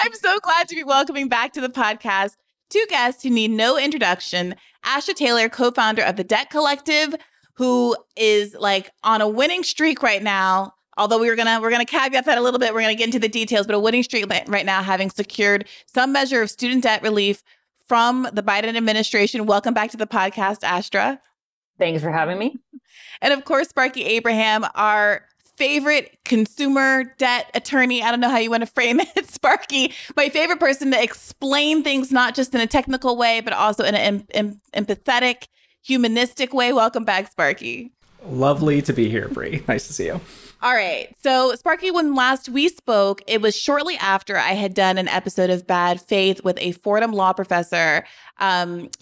I'm so glad to be welcoming back to the podcast two guests who need no introduction. Astra Taylor, co-founder of the Debt Collective, who is like on a winning streak right now. Although we're gonna caveat that a little bit. We're gonna get into the details, but a winning streak right now, having secured some measure of student debt relief from the Biden administration. Welcome back to the podcast, Astra. Thanks for having me. And of course, Sparky Abraham, our favorite consumer debt attorney. I don't know how you want to frame it, Sparky. My favorite person to explain things, not just in a technical way, but also in an empathetic, humanistic way. Welcome back, Sparky. Lovely to be here, Bri. Nice to see you. All right. So, Sparky, when last we spoke, it was shortly after I had done an episode of Bad Faith with a Fordham law professor,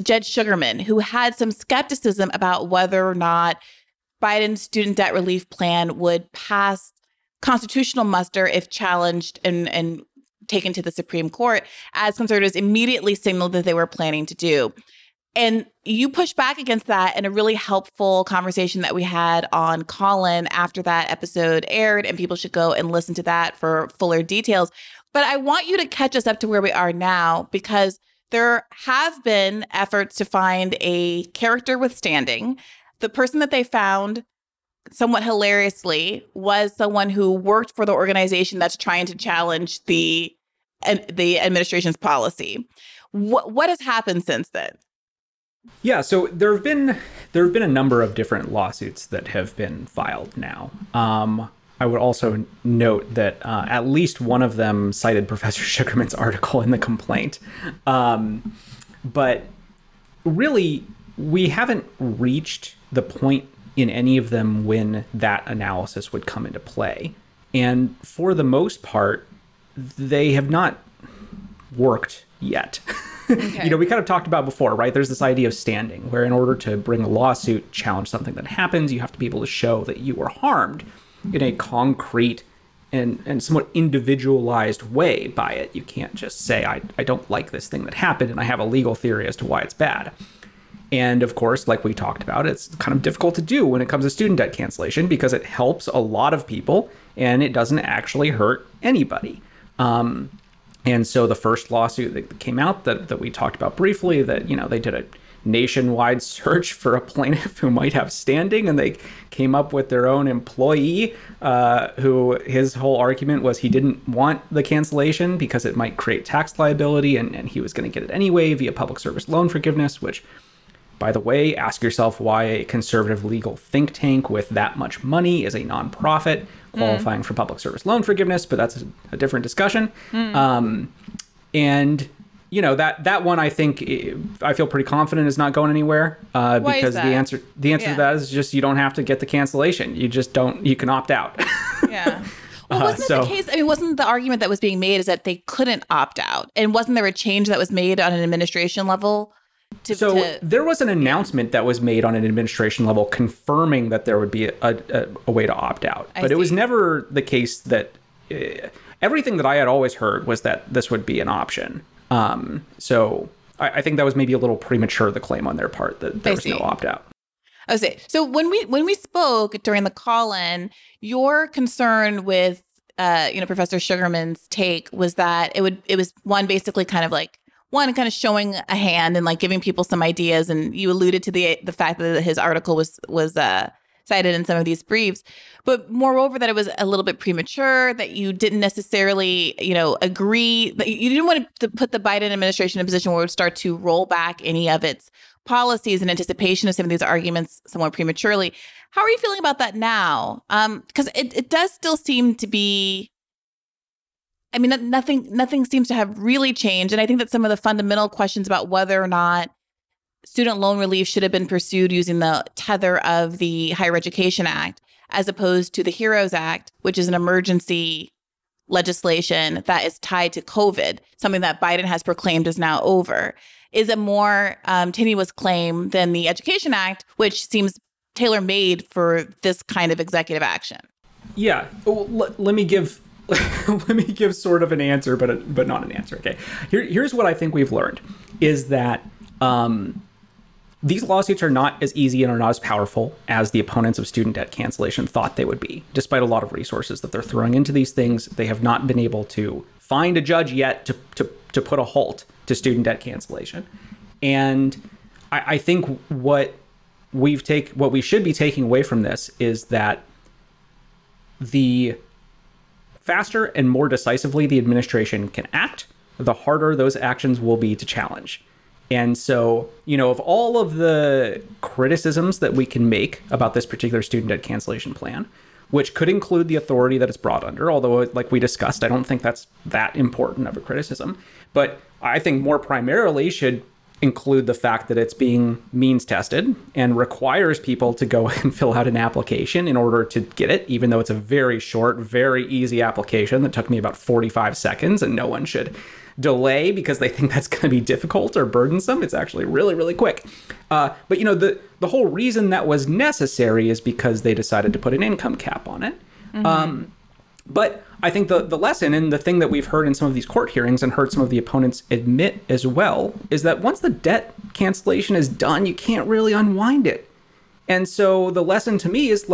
Jed Sugarman, who had some skepticism about whether or not Biden's student debt relief plan would pass constitutional muster if challenged and taken to the Supreme Court, as conservatives immediately signaled that they were planning to do. And you pushed back against that in a really helpful conversation that we had on Callin after that episode aired, and people should go and listen to that for fuller details. But I want you to catch us up to where we are now, because there have been efforts to find a character with standing. The person that they found, somewhat hilariously, was someone who worked for the organization that's trying to challenge the administration's policy. What has happened since then? Yeah, so there have been a number of different lawsuits that have been filed now. I would also note that at least one of them cited Professor Sugarman's article in the complaint. But really, we haven't reached the point in any of them when that analysis would come into play. And for the most part, they have not worked yet. Okay. We kind of talked about before, right? There's this idea of standing, where in order to bring a lawsuit, challenge something that happens, you have to be able to show that you were harmed in a concrete and somewhat individualized way by it. You can't just say, I don't like this thing that happened, and I have a legal theory as to why it's bad. And of course, like we talked about, it's kind of difficult to do when it comes to student debt cancellation, because it helps a lot of people and it doesn't actually hurt anybody. And so the first lawsuit that came out that we talked about briefly, that, they did a nationwide search for a plaintiff who might have standing, and they came up with their own employee who his whole argument was he didn't want the cancellation because it might create tax liability, and he was going to get it anyway via public service loan forgiveness, which, by the way, ask yourself why a conservative legal think tank with that much money is a nonprofit qualifying for public service loan forgiveness, but that's a different discussion. And that one, I think, I feel pretty confident is not going anywhere because the answer to that is just, you don't have to get the cancellation. You just don't. You can opt out. Yeah. Well, wasn't it the case? I mean, wasn't the argument that was being made is that they couldn't opt out, and wasn't there a change that was made on an administration level? There was an announcement that was made on an administration level confirming that there would be a way to opt out. But it was never the case that everything that I had always heard was that this would be an option. So I think that was maybe a little premature, the claim on their part that there was no opt out. Okay. So when we spoke during the call-in, your concern with Professor Sugarman's take was that it was one, basically kind of showing a hand and like giving people some ideas. And you alluded to the fact that his article was cited in some of these briefs, but moreover, that it was a little bit premature, that you didn't necessarily, agree, that you didn't want to put the Biden administration in a position where it would start to roll back any of its policies in anticipation of some of these arguments somewhat prematurely. How are you feeling about that now? Because it does still seem to be, I mean, nothing seems to have really changed. And I think that some of the fundamental questions about whether or not student loan relief should have been pursued using the tether of the Higher Education Act, as opposed to the HEROES Act, which is an emergency legislation that is tied to COVID, something that Biden has proclaimed is now over, is a more tenuous claim than the Education Act, which seems tailor-made for this kind of executive action. Yeah. Well, let me give sort of an answer, but not an answer. Okay. Here's what I think we've learned is that these lawsuits are not as easy and are not as powerful as the opponents of student debt cancellation thought they would be. Despite a lot of resources that they're throwing into these things, they have not been able to find a judge yet to put a halt to student debt cancellation. And I think what we should be taking away from this is that the faster and more decisively the administration can act, the harder those actions will be to challenge. And so, of all of the criticisms that we can make about this particular student debt cancellation plan, which could include the authority that it's brought under, although, like we discussed, I don't think that's that important of a criticism. But I think more primarily should include the fact that it's being means tested and requires people to go and fill out an application in order to get it, even though it's a very short, very easy application that took me about 45 seconds, and no one should delay because they think that's going to be difficult or burdensome. It's actually really, really quick. But the whole reason that was necessary is because they decided to put an income cap on it. Mm-hmm. But I think the lesson, and the thing that we've heard in some of these court hearings and heard some of the opponents admit as well, is that once the debt cancellation is done, you can't really unwind it. And so the lesson to me is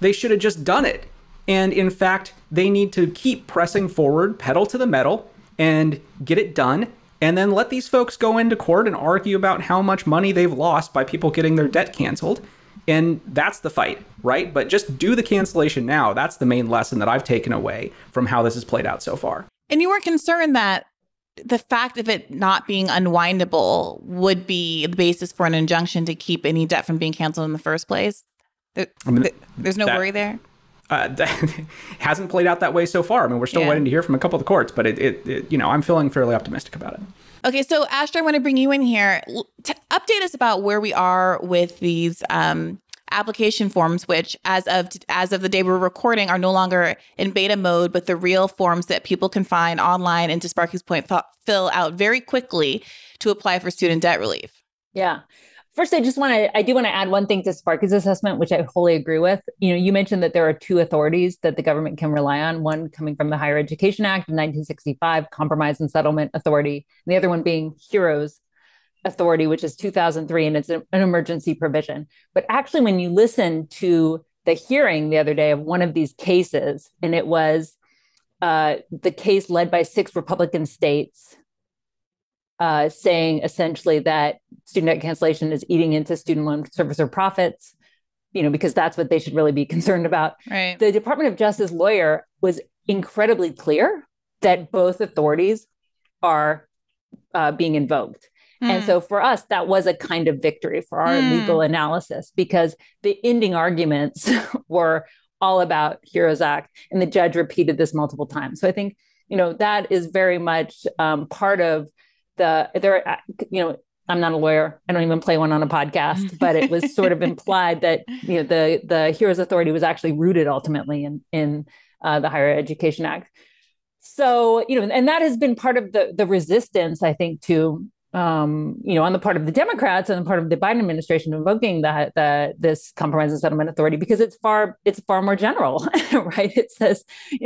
they should have just done it. And in fact, they need to keep pressing forward, pedal to the metal, and get it done, and then let these folks go into court and argue about how much money they've lost by people getting their debt canceled. And that's the fight, right? But just do the cancellation now. That's the main lesson that I've taken away from how this has played out so far. And you were concerned that the fact of it not being unwindable would be the basis for an injunction to keep any debt from being canceled in the first place? There's no worry there? That hasn't played out that way so far. I mean, we're still waiting to hear from a couple of the courts, but I'm feeling fairly optimistic about it. Okay, so Astra, I want to bring you in here. Update us about where we are with these application forms, which as of the day we're recording are no longer in beta mode, but the real forms that people can find online and, to Sparky's point, fill out very quickly to apply for student debt relief. Yeah. First, I do want to add one thing to Sparky's assessment, which I wholly agree with. You mentioned that there are two authorities that the government can rely on, one coming from the Higher Education Act of 1965, Compromise and Settlement Authority, and the other one being HEROES Authority, which is 2003, and it's an emergency provision. But actually, when you listen to the hearing the other day of one of these cases, and it was the case led by 6 Republican states, saying essentially that student debt cancellation is eating into student loan servicer profits, because that's what they should really be concerned about. Right. The Department of Justice lawyer was incredibly clear that both authorities are being invoked. And so for us, that was a kind of victory for our legal analysis, because the ending arguments were all about HEROES Act, and the judge repeated this multiple times. So I think, that is very much part of I'm not a lawyer. I don't even play one on a podcast, but it was sort of implied that, the HEROES Authority was actually rooted ultimately in the Higher Education Act. So, and that has been part of the resistance, I think, to, on the part of the Democrats and the part of the Biden administration invoking this Compromise and Settlement Authority, because it's far more general, right? It says, we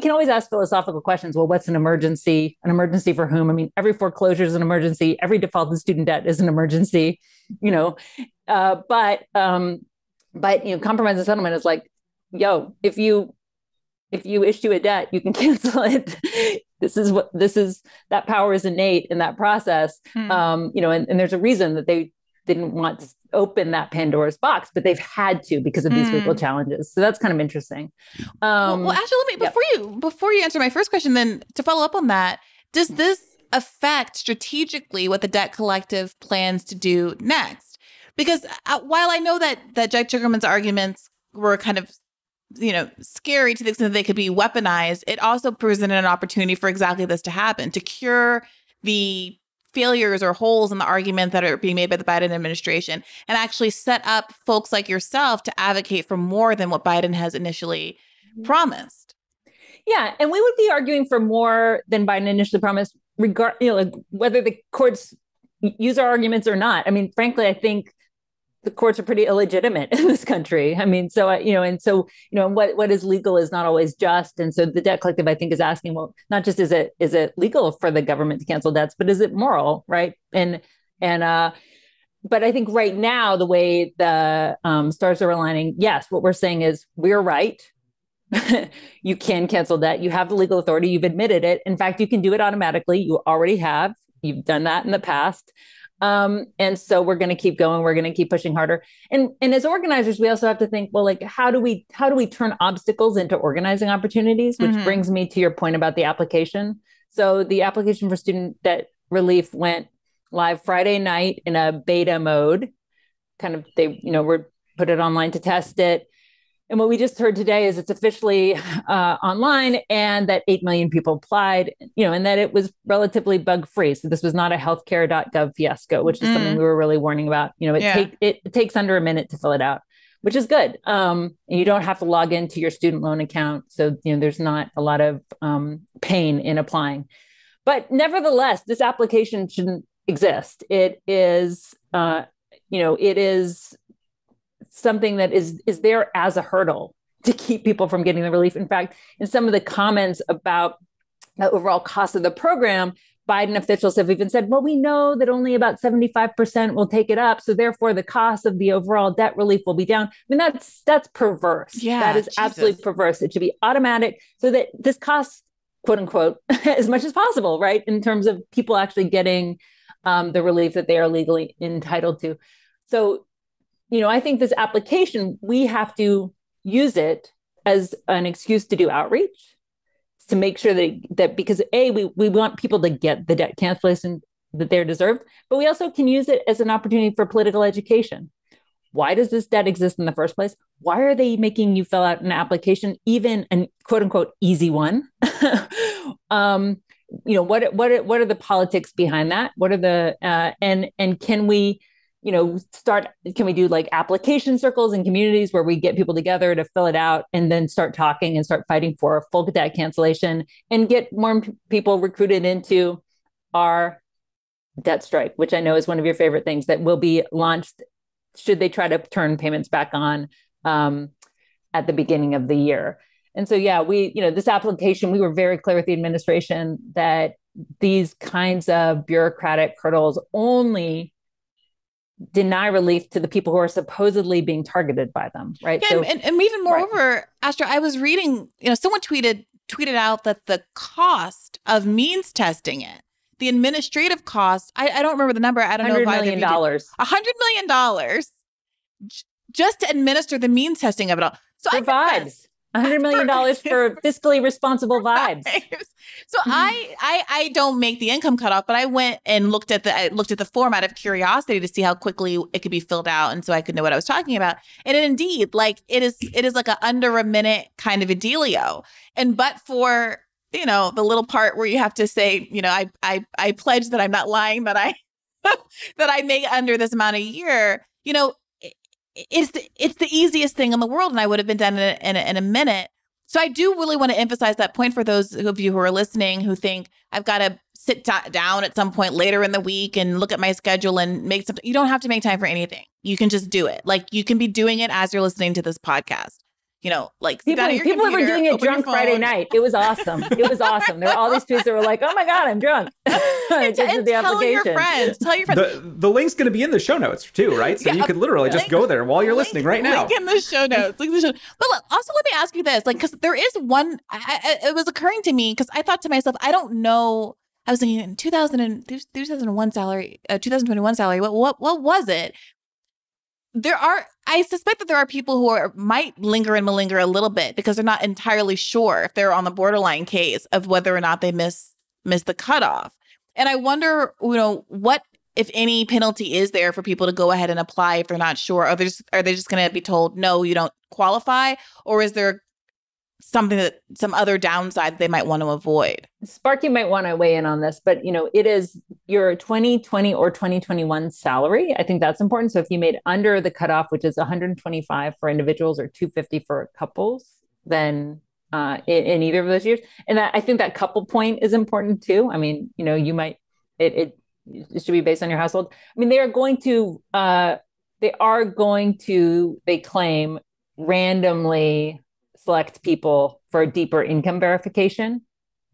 can always ask philosophical questions. Well, what's an emergency? An emergency for whom? I mean, every foreclosure is an emergency. Every defaulted student debt is an emergency, but Compromise and Settlement is like, if you issue a debt, you can cancel it. That power is innate in that process. And there's a reason that they didn't want to open that Pandora's box, but they've had to because of these legal challenges. So that's kind of interesting. Well, actually, before you answer my first question, then to follow up on that, does this affect strategically what the debt collective plans to do next? Because while I know that Judge Zuckerman's arguments were kind of scary to the extent that they could be weaponized, it also presented an opportunity for exactly this to happen, to cure the failures or holes in the argument that are being made by the Biden administration, and actually set up folks like yourself to advocate for more than what Biden has initially promised. Yeah, and we would be arguing for more than Biden initially promised, whether the courts use our arguments or not. I mean, frankly, I think the courts are pretty illegitimate in this country. I mean, what is legal is not always just. And so the debt collective, I think, is asking, well, not just is it legal for the government to cancel debts, but is it moral, right? But I think right now, the way the stars are aligning, yes, what we're saying is we're right. You can cancel debt. You have the legal authority. You've admitted it. In fact, you can do it automatically. You already have. You've done that in the past. And so we're going to keep going. We're going to keep pushing harder. And as organizers, we also have to think, well, like, how do we turn obstacles into organizing opportunities? Which brings me to your point about the application. So the application for student debt relief went live Friday night in a beta mode. Kind of, they, were put it online to test it. And what we just heard today is it's officially online, and that 8 million people applied, and that it was relatively bug-free. So this was not a healthcare.gov fiasco, which is something we were really warning about. It takes under a minute to fill it out, which is good. And you don't have to log into your student loan account. So, there's not a lot of pain in applying. But nevertheless, this application shouldn't exist. It is, it is something that is there as a hurdle to keep people from getting the relief. In fact, in some of the comments about the overall cost of the program, Biden officials have even said, well, we know that only about 75% will take it up. So therefore, the cost of the overall debt relief will be down. I mean, that's perverse. Yeah, that is absolutely perverse. It should be automatic so that this costs, quote unquote, as much as possible, right? In terms of people actually getting the relief that they are legally entitled to. So, I think this application, we have to use it as an excuse to do outreach, to make sure that because we want people to get the debt cancellation that they're deserved, but we also can use it as an opportunity for political education. Why does this debt exist in the first place? Why are they making you fill out an application, even an quote unquote easy one? What are the politics behind that? What are the and can we can we do like application circles in communities where we get people together to fill it out and then start talking and start fighting for full debt cancellation and get more people recruited into our debt strike, which I know is one of your favorite things that will be launched should they try to turn payments back on at the beginning of the year. And so, this application, we were very clear with the administration that these kinds of bureaucratic hurdles only deny relief to the people who are supposedly being targeted by them, right? Yeah, so, and even moreover, Astra, I was reading, someone tweeted out that the cost of means testing it, the administrative cost, I don't remember the number. I don't know if $100 million. $100 million just to administer the means testing of it all. So for vibes. $100 million for fiscally responsible vibes. So I don't make the income cutoff, but I went and looked at the form out of curiosity to see how quickly it could be filled out, and so I could know what I was talking about. And indeed, like it is like a under a minute kind of a dealio. And but for the little part where you have to say, I pledge that I'm not lying, that I that I make under this amount a year. It's the easiest thing in the world, and I would have been done in a minute. So I do really want to emphasize that point for those of you who are listening who think I've got to sit down at some point later in the week and look at my schedule and make something. You don't have to make time for anything. You can just do it. Like you can be doing it as you're listening to this podcast. Like people were doing it drunk Friday night. It was awesome. There were all these tweets that were like, "Oh my God, I'm drunk." and tell your friends. The link's going to be in the show notes too, right? So you could literally just go there while you're listening right now. Link in the show notes. But also, let me ask you this, because there is one. It was occurring to me because I thought to myself, I don't know. I was thinking 2001 salary, 2021 salary. What was it? I suspect that there are people who might linger and malinger a little bit because they're not entirely sure if they're on the borderline case of whether or not they miss the cutoff. And I wonder, what, if any, penalty is there for people to go ahead and apply if they're not sure? Are they just going to be told, no, you don't qualify? Or is there some other downside they might want to avoid? Sparky might want to weigh in on this, but it is your 2020 or 2021 salary. I think that's important. So if you made under the cutoff, which is 125 for individuals or 250 for couples, then in either of those years, and I think that couple point is important too. I mean, you might it should be based on your household. I mean, they claim randomly select people for deeper income verification,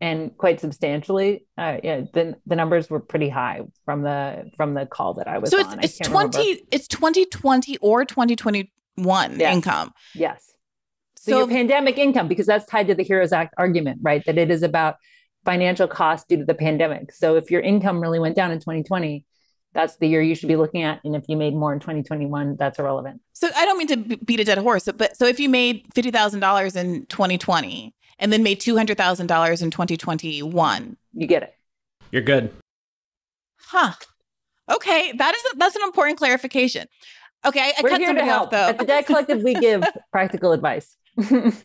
and quite substantially. The numbers were pretty high from the call that I was on. So it's 2020 or 2021 income. Yes. So your pandemic income, because that's tied to the HEROES Act argument, right? That it is about financial costs due to the pandemic. So if your income really went down in 2020, that's the year you should be looking at. And if you made more in 2021, that's irrelevant. So I don't mean to beat a dead horse, but so if you made $50,000 in 2020 and then made $200,000 in 2021, you get it. You're good. Huh. Okay. That's an important clarification. Okay. I cut somebody off, though. At the Debt Collective, we give practical advice.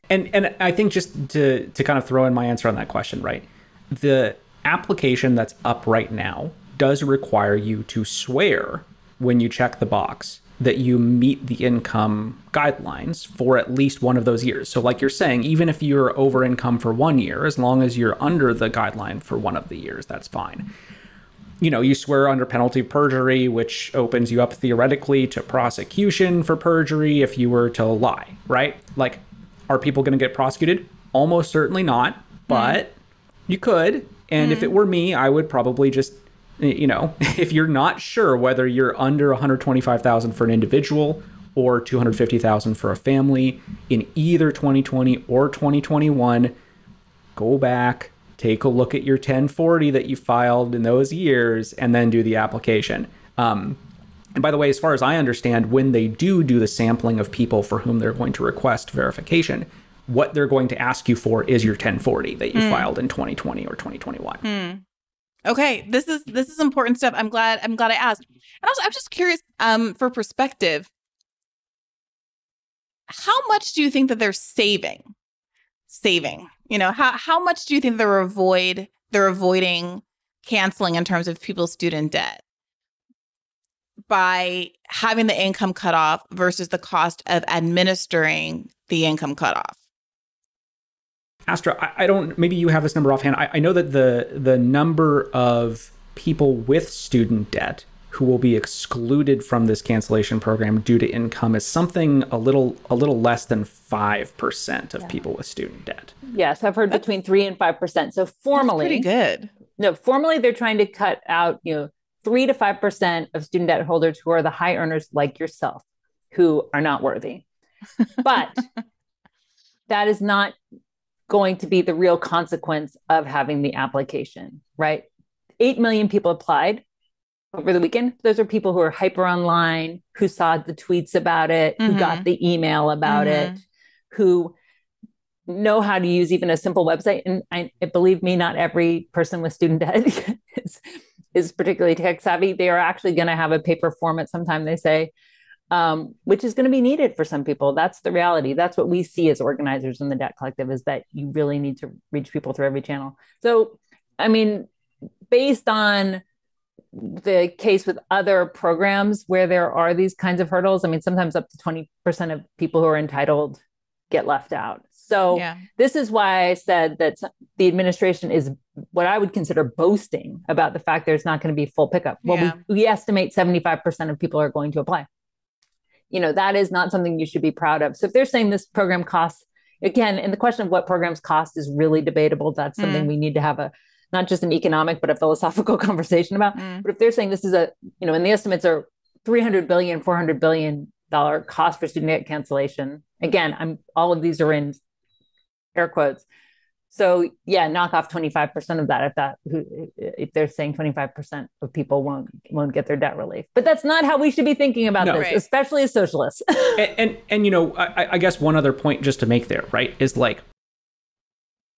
And I think just to kind of throw in my answer on that question, right? The application that's up right now does require you to swear when you check the box that you meet the income guidelines for at least one of those years. So like you're saying, even if you're over income for 1 year, as long as you're under the guideline for one of the years, that's fine. You know, you swear under penalty of perjury, which opens you up theoretically to prosecution for perjury if you were to lie, right? Like, are people going to get prosecuted? Almost certainly not, but you could. And if it were me, I would probably just, you know, if you're not sure whether you're under $125,000 for an individual or $250,000 for a family in either 2020 or 2021, go back, take a look at your 1040 that you filed in those years, and then do the application. And by the way, as far as I understand, when they do the sampling of people for whom they're going to request verification, what they're going to ask you for is your 1040 that you filed in 2020 or 2021. Okay, this is important stuff. I'm glad I asked. And also, I'm just curious, for perspective, how much do you think that they're saving? You know, how much do you think they're avoiding canceling in terms of people's student debt by having the income cut off versus the cost of administering the income cutoff? Astra, I don't, maybe you have this number offhand. I know that the number of people with student debt who will be excluded from this cancellation program due to income is something a little less than 5% of people with student debt. Yes, I've heard between 3 and 5%. So formally, that's pretty good. No, formally they're trying to cut out, 3 to 5% of student debt holders who are the high earners like yourself, who are not worthy. But that is not going to be the real consequence of having the application, right? 8 million people applied over the weekend. Those are people who are hyper online, who saw the tweets about it, who got the email about it, who know how to use even a simple website. And believe me, not every person with student debt is particularly tech savvy. They are actually going to have a paper form at some time, they say, which is going to be needed for some people. That's the reality. That's what we see as organizers in the Debt Collective, is that you really need to reach people through every channel. So, I mean, based on the case with other programs where there are these kinds of hurdles, I mean, sometimes up to 20% of people who are entitled get left out. So this is why I said that the administration is what I would consider boasting about the fact there's not going to be full pickup. Well, we estimate 75% of people are going to apply. That is not something you should be proud of. So if they're saying this program costs, again, and the question of what programs cost is really debatable. That's something we need to have not just an economic, but a philosophical conversation about. But if they're saying this is and the estimates are $300 billion, $400 billion cost for student debt cancellation. Again, all of these are in air quotes. So knock off 25% of that if they're saying 25% of people won't get their debt relief. But that's not how we should be thinking about this, especially as socialists. and I guess one other point just to make there, right, is like,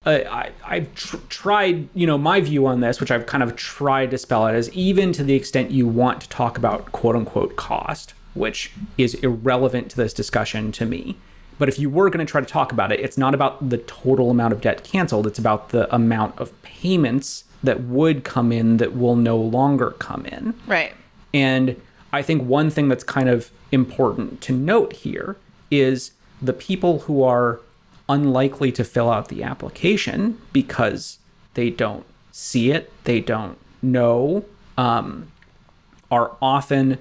I've tried, my view on this, which I've kind of tried to spell out, is even to the extent you want to talk about quote unquote cost, which is irrelevant to this discussion to me. But if you were going to try to talk about it, it's not about the total amount of debt canceled. It's about the amount of payments that would come in that will no longer come in. Right. And I think one thing that's kind of important to note here is the people who are unlikely to fill out the application because they don't see it, they don't know, are often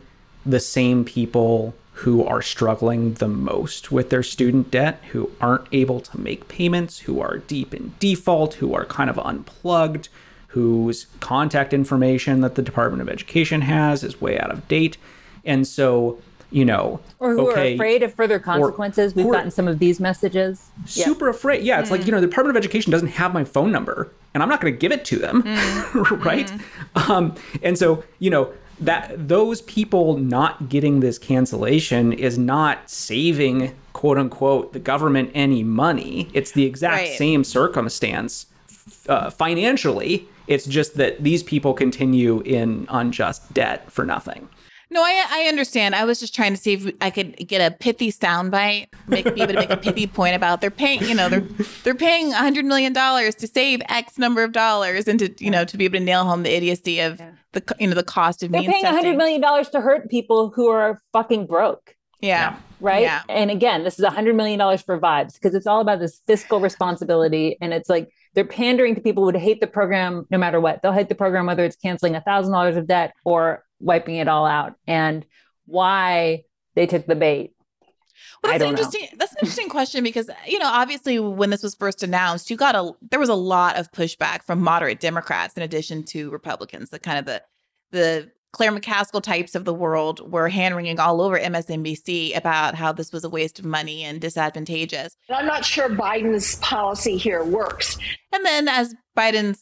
the same people who are struggling the most with their student debt, who aren't able to make payments, who are deep in default, who are kind of unplugged, whose contact information that the Department of Education has is way out of date. And so, or who are afraid of further consequences. We've gotten some of these messages. Super afraid. Yeah, it's like, the Department of Education doesn't have my phone number, and I'm not going to give it to them, right? And so, that those people not getting this cancellation is not saving, quote unquote, the government any money. It's the exact same circumstance financially. It's just that these people continue in unjust debt for nothing. No, I understand. I was just trying to see if I could get a pithy soundbite, be able to make a pithy point about they're paying, they're paying $100 million to save X number of dollars, and to to be able to nail home the idiocy of the cost of means testing. They're paying $100 million to hurt people who are fucking broke. Yeah. Right. Yeah. And again, this is $100 million for vibes, because it's all about this fiscal responsibility. And it's like they're pandering to people who would hate the program no matter what. They'll hate the program whether it's canceling $1,000 of debt or wiping it all out. And why they took the bait, I don't know. That's an interesting question, because obviously when this was first announced, there was a lot of pushback from moderate Democrats in addition to Republicans. The kind of the Claire McCaskill types of the world were hand-wringing all over MSNBC about how this was a waste of money and disadvantageous. I'm not sure Biden's policy here works. And then as Biden's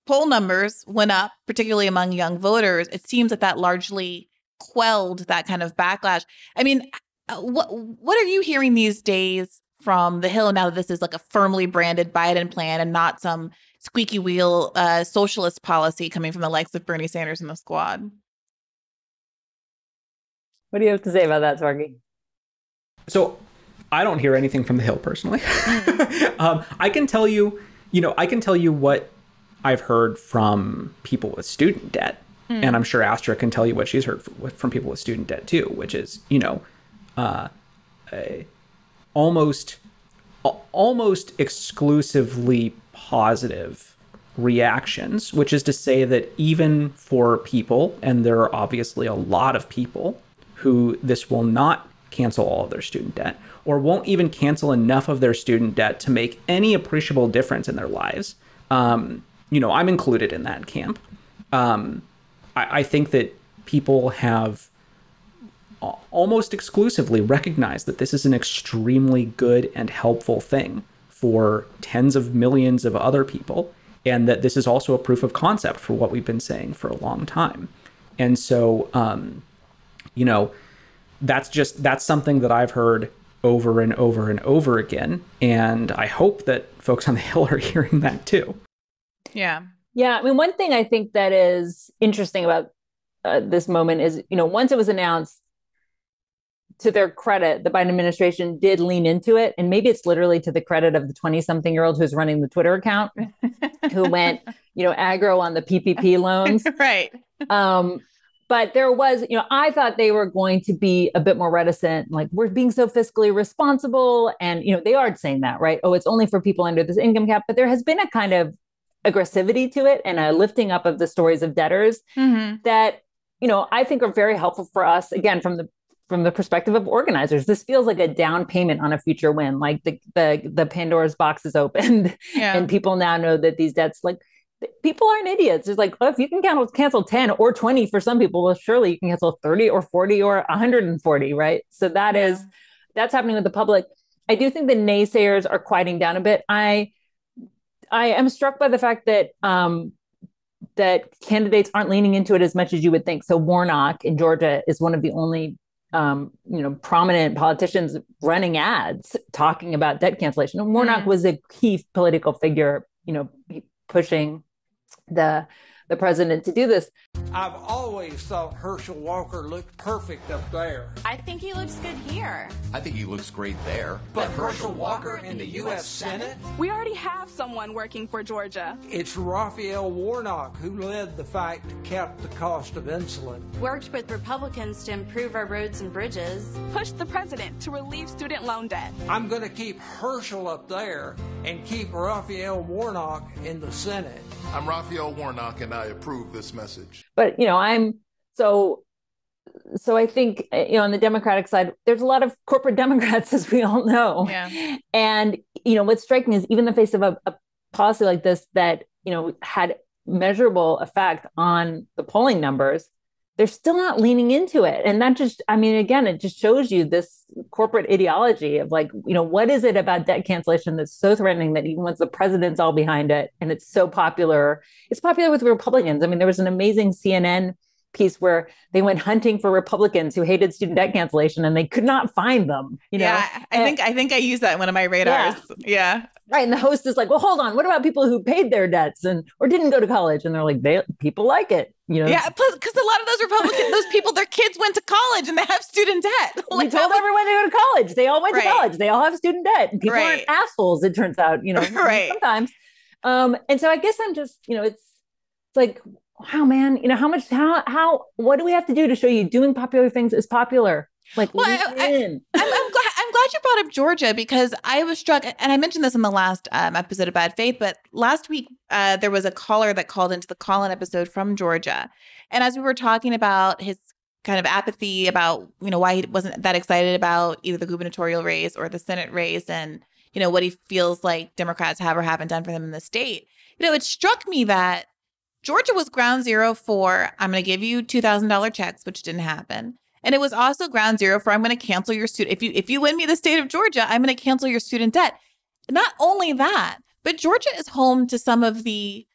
poll numbers went up, particularly among young voters, it seems that largely quelled that kind of backlash. I mean, what are you hearing these days from the Hill now that this is like a firmly branded Biden plan and not some squeaky wheel socialist policy coming from the likes of Bernie Sanders and the squad? What do you have to say about that, Sparky? So I don't hear anything from the Hill personally. I can tell you what I've heard from people with student debt. And I'm sure Astra can tell you what she's heard from people with student debt too, which is, almost exclusively positive reactions, which is to say that even for people, and there are obviously a lot of people who this will not cancel all of their student debt, or won't even cancel enough of their student debt to make any appreciable difference in their lives. I'm included in that camp. I think that people have almost exclusively recognized that this is an extremely good and helpful thing for tens of millions of other people, and that this is also a proof of concept for what we've been saying for a long time. And so, that's something that I've heard over and over and over again. And I hope that folks on the Hill are hearing that too. Yeah. Yeah. I mean, one thing I think that is interesting about this moment is, once it was announced, to their credit, the Biden administration did lean into it. And maybe it's literally to the credit of the 20-something-year-old who's running the Twitter account, who went, aggro on the PPP loans. Right. But there was, I thought they were going to be a bit more reticent, like, we're being so fiscally responsible. And, they are saying that, right? Oh, it's only for people under this income cap. But there has been a kind of aggressivity to it and a lifting up of the stories of debtors that, I think are very helpful for us, again, from the perspective of organizers. This feels like a down payment on a future win. Like the Pandora's box is opened and people now know that these debts, like, people aren't idiots. It's like, oh, if you can cancel 10 or 20 for some people, well, surely you can cancel 30 or 40 or 140, right? So that's happening with the public. I do think the naysayers are quieting down a bit. I am struck by the fact that that candidates aren't leaning into it as much as you would think. So Warnock in Georgia is one of the only prominent politicians running ads talking about debt cancellation. And Warnock was a key political figure, pushing the president to do this. I've always thought Herschel Walker looked perfect up there. I think he looks good here. I think he looks great there. But Herschel Walker in the U.S. Senate? We already have someone working for Georgia. It's Raphael Warnock who led the fight to cap the cost of insulin. Worked with Republicans to improve our roads and bridges. Pushed the president to relieve student loan debt. I'm going to keep Herschel up there and keep Raphael Warnock in the Senate. I'm Raphael Warnock, and I approve this message. But, I'm so I think, on the Democratic side, there's a lot of corporate Democrats, as we all know. Yeah. And, what's striking is even in the face of a policy like this that, had measurable effect on the polling numbers, they're still not leaning into it. And that just, I mean, again, it just shows you this corporate ideology of like, what is it about debt cancellation that's so threatening that even once the president's all behind it and it's so popular, it's popular with Republicans. I mean, there was an amazing CNN piece where they went hunting for Republicans who hated student debt cancellation and they could not find them. Yeah, I think I used that in one of my radars. Yeah. Right. And the host is like, well, hold on. What about people who paid their debts or didn't go to college? And they're like, people like it. Yeah, because a lot of those Republicans, those people, their kids went to college and they have student debt. Like, we told everyone to go to college. They all went to college. They all have student debt. And people aren't assholes, it turns out, sometimes. And so I guess I'm just, it's like, wow, man, what do we have to do to show you doing popular things is popular? Like, I'm glad you brought up Georgia, because I was struck, and I mentioned this in the last episode of Bad Faith, but last week there was a caller that called into the call-in episode from Georgia. And as we were talking about his kind of apathy about, why he wasn't that excited about either the gubernatorial race or the Senate race and, what he feels like Democrats have or haven't done for them in the state, it struck me that Georgia was ground zero for, I'm going to give you $2,000 checks, which didn't happen. And it was also ground zero for, I'm going to cancel your student. If you win me the state of Georgia, I'm going to cancel your student debt. Not only that, but Georgia is home to some of the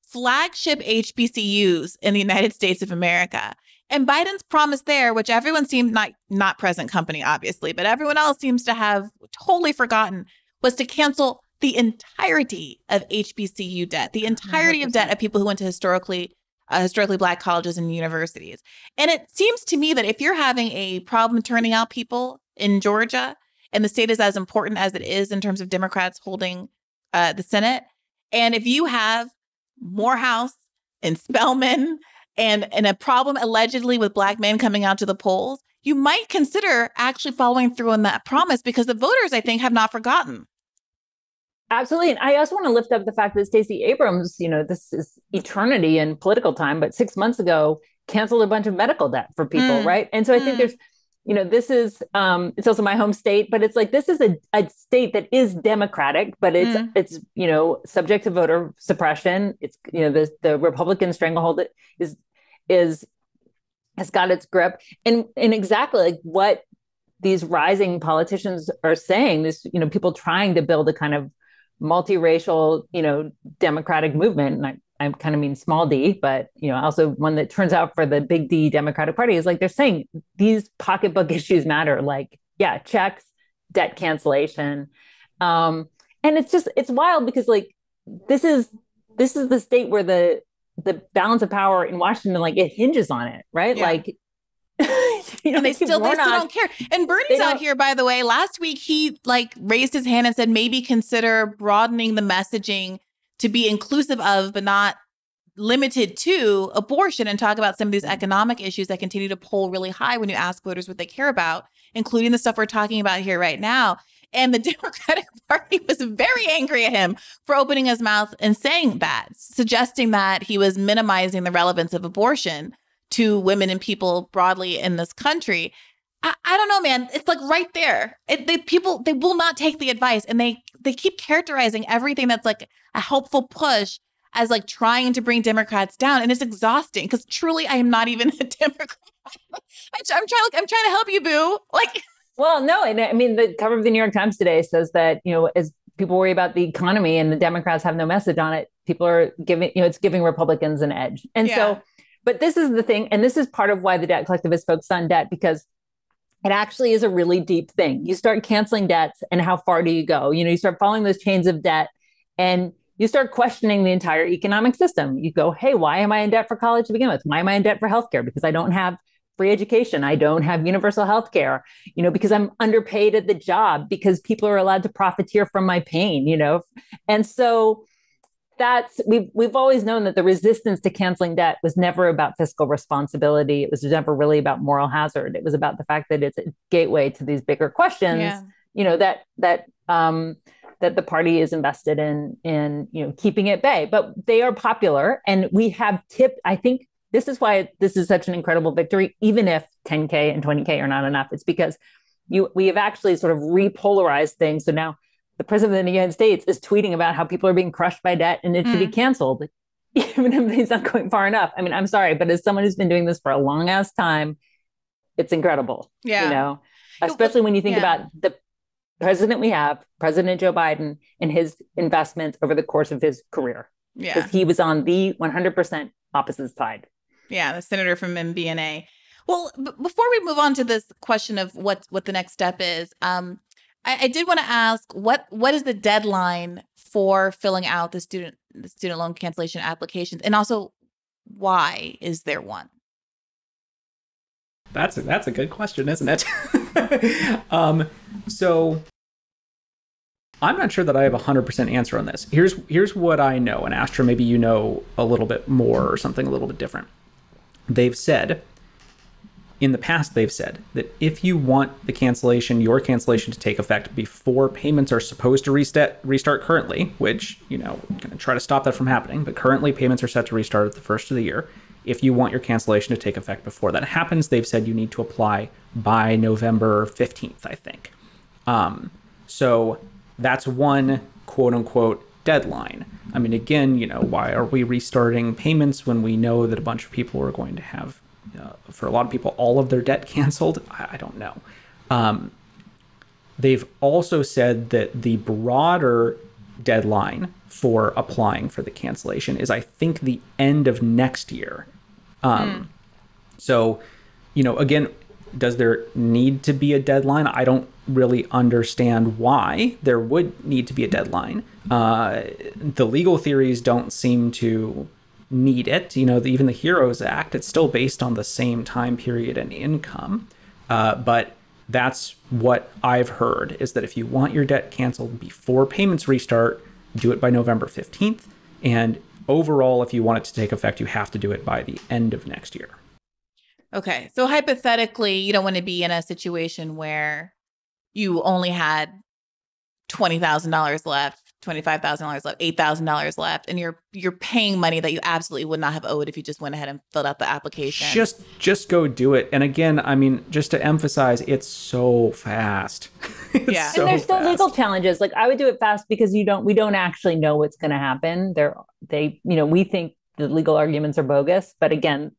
flagship HBCUs in the United States of America. And Biden's promise there, which everyone seemed not present company, obviously, but everyone else seems to have totally forgotten, was to cancel the entirety of HBCU debt, the entirety 100%. Of debt of people who went to historically Black colleges and universities. And it seems to me that if you're having a problem turning out people in Georgia, and the state is as important as it is in terms of Democrats holding the Senate, and if you have Morehouse and Spelman and a problem allegedly with Black men coming out to the polls, you might consider actually following through on that promise, because the voters, I think, have not forgotten. Absolutely. And I also want to lift up the fact that Stacey Abrams, this is eternity in political time, but 6 months ago, canceled a bunch of medical debt for people, right? And so I think there's, this is, it's also my home state, but it's like, this is a state that is democratic, but it's subject to voter suppression. It's, the Republican stranglehold has got its grip. And exactly like what these rising politicians are saying, this, people trying to build a kind of multiracial, democratic movement. And I kind of mean small d, but, also one that turns out for the big D Democratic Party is like, they're saying these pocketbook issues matter, like, checks, debt cancellation. And it's wild because like, this is the state where the balance of power in Washington, like it hinges on it, right? Yeah. Like, and they still don't care. And Bernie's out here, by the way. Last week, he raised his hand and said, maybe consider broadening the messaging to be inclusive of, but not limited to, abortion, and talk about some of these economic issues that continue to poll really high when you ask voters what they care about, including the stuff we're talking about here right now. And the Democratic Party was very angry at him for opening his mouth and saying that, suggesting that he was minimizing the relevance of abortion to women and people broadly in this country. I don't know, man. It's like right there. They will not take the advice, and they keep characterizing everything that's like a helpful push as like trying to bring Democrats down, and it's exhausting because truly, I am not even a Democrat. I'm trying to help you, boo. Like, well, no, and I mean the cover of the New York Times today says that as people worry about the economy and the Democrats have no message on it, people are giving it's giving Republicans an edge, and so. But this is the thing, and this is part of why the Debt Collective is focused on debt, because it actually is a really deep thing. You start canceling debts, and how far do you go? You start following those chains of debt, and you start questioning the entire economic system. You go, hey, why am I in debt for college to begin with? Why am I in debt for healthcare? Because I don't have free education. I don't have universal healthcare, because I'm underpaid at the job, because people are allowed to profiteer from my pain, And so we've always known that the resistance to canceling debt was never about fiscal responsibility. It was never really about moral hazard. It was about the fact that it's a gateway to these bigger questions, that the party is invested in keeping at bay. But they are popular, and we have tipped. I think this is why this is such an incredible victory, even if 10K and 20K are not enough. It's because we have actually sort of repolarized things. So now the president of the United States is tweeting about how people are being crushed by debt and it should be canceled. even if he's not going far enough. I mean, I'm sorry, but as someone who's been doing this for a long ass time, it's incredible. Yeah. You know, especially when you think about the president we have, President Joe Biden, and his investments over the course of his career. Yeah. Because he was on the 100% opposite side. Yeah, the senator from MBNA. Well, before we move on to this question of what the next step is, I did want to ask what is the deadline for filling out the student loan cancellation applications, and also why is there one? That's a good question, isn't it? So I'm not sure that I have a 100% answer on this. Here's what I know, and Astra, maybe you know a little bit more or something a little bit different. In the past, they've said that if you want your cancellation to take effect before payments are supposed to restart currently, which, we're going to try to stop that from happening, but currently payments are set to restart at the first of the year. If you want your cancellation to take effect before that happens, they've said you need to apply by November 15th, I think. So that's one quote unquote deadline. I mean, again, why are we restarting payments when we know that a bunch of people are going to have, for a lot of people, all of their debt canceled? I don't know. They've also said that the broader deadline for applying for the cancellation is, I think, the end of next year. So, again, does there need to be a deadline? I don't really understand why there would need to be a deadline. The legal theories don't seem to need it. Even the HEROES Act, it's still based on the same time period and income. But that's what I've heard, is that if you want your debt canceled before payments restart, do it by November 15th. And overall, if you want it to take effect, you have to do it by the end of next year. Okay. So hypothetically, you don't want to be in a situation where you only had $20,000 left, $25,000 left, $8,000 left, and you're paying money that you absolutely would not have owed if you just went ahead and filled out the application. Just go do it. And again, I mean, just to emphasize, it's so fast. And there's still legal challenges. Like, I would do it fast because we don't actually know what's going to happen. We think the legal arguments are bogus, but again,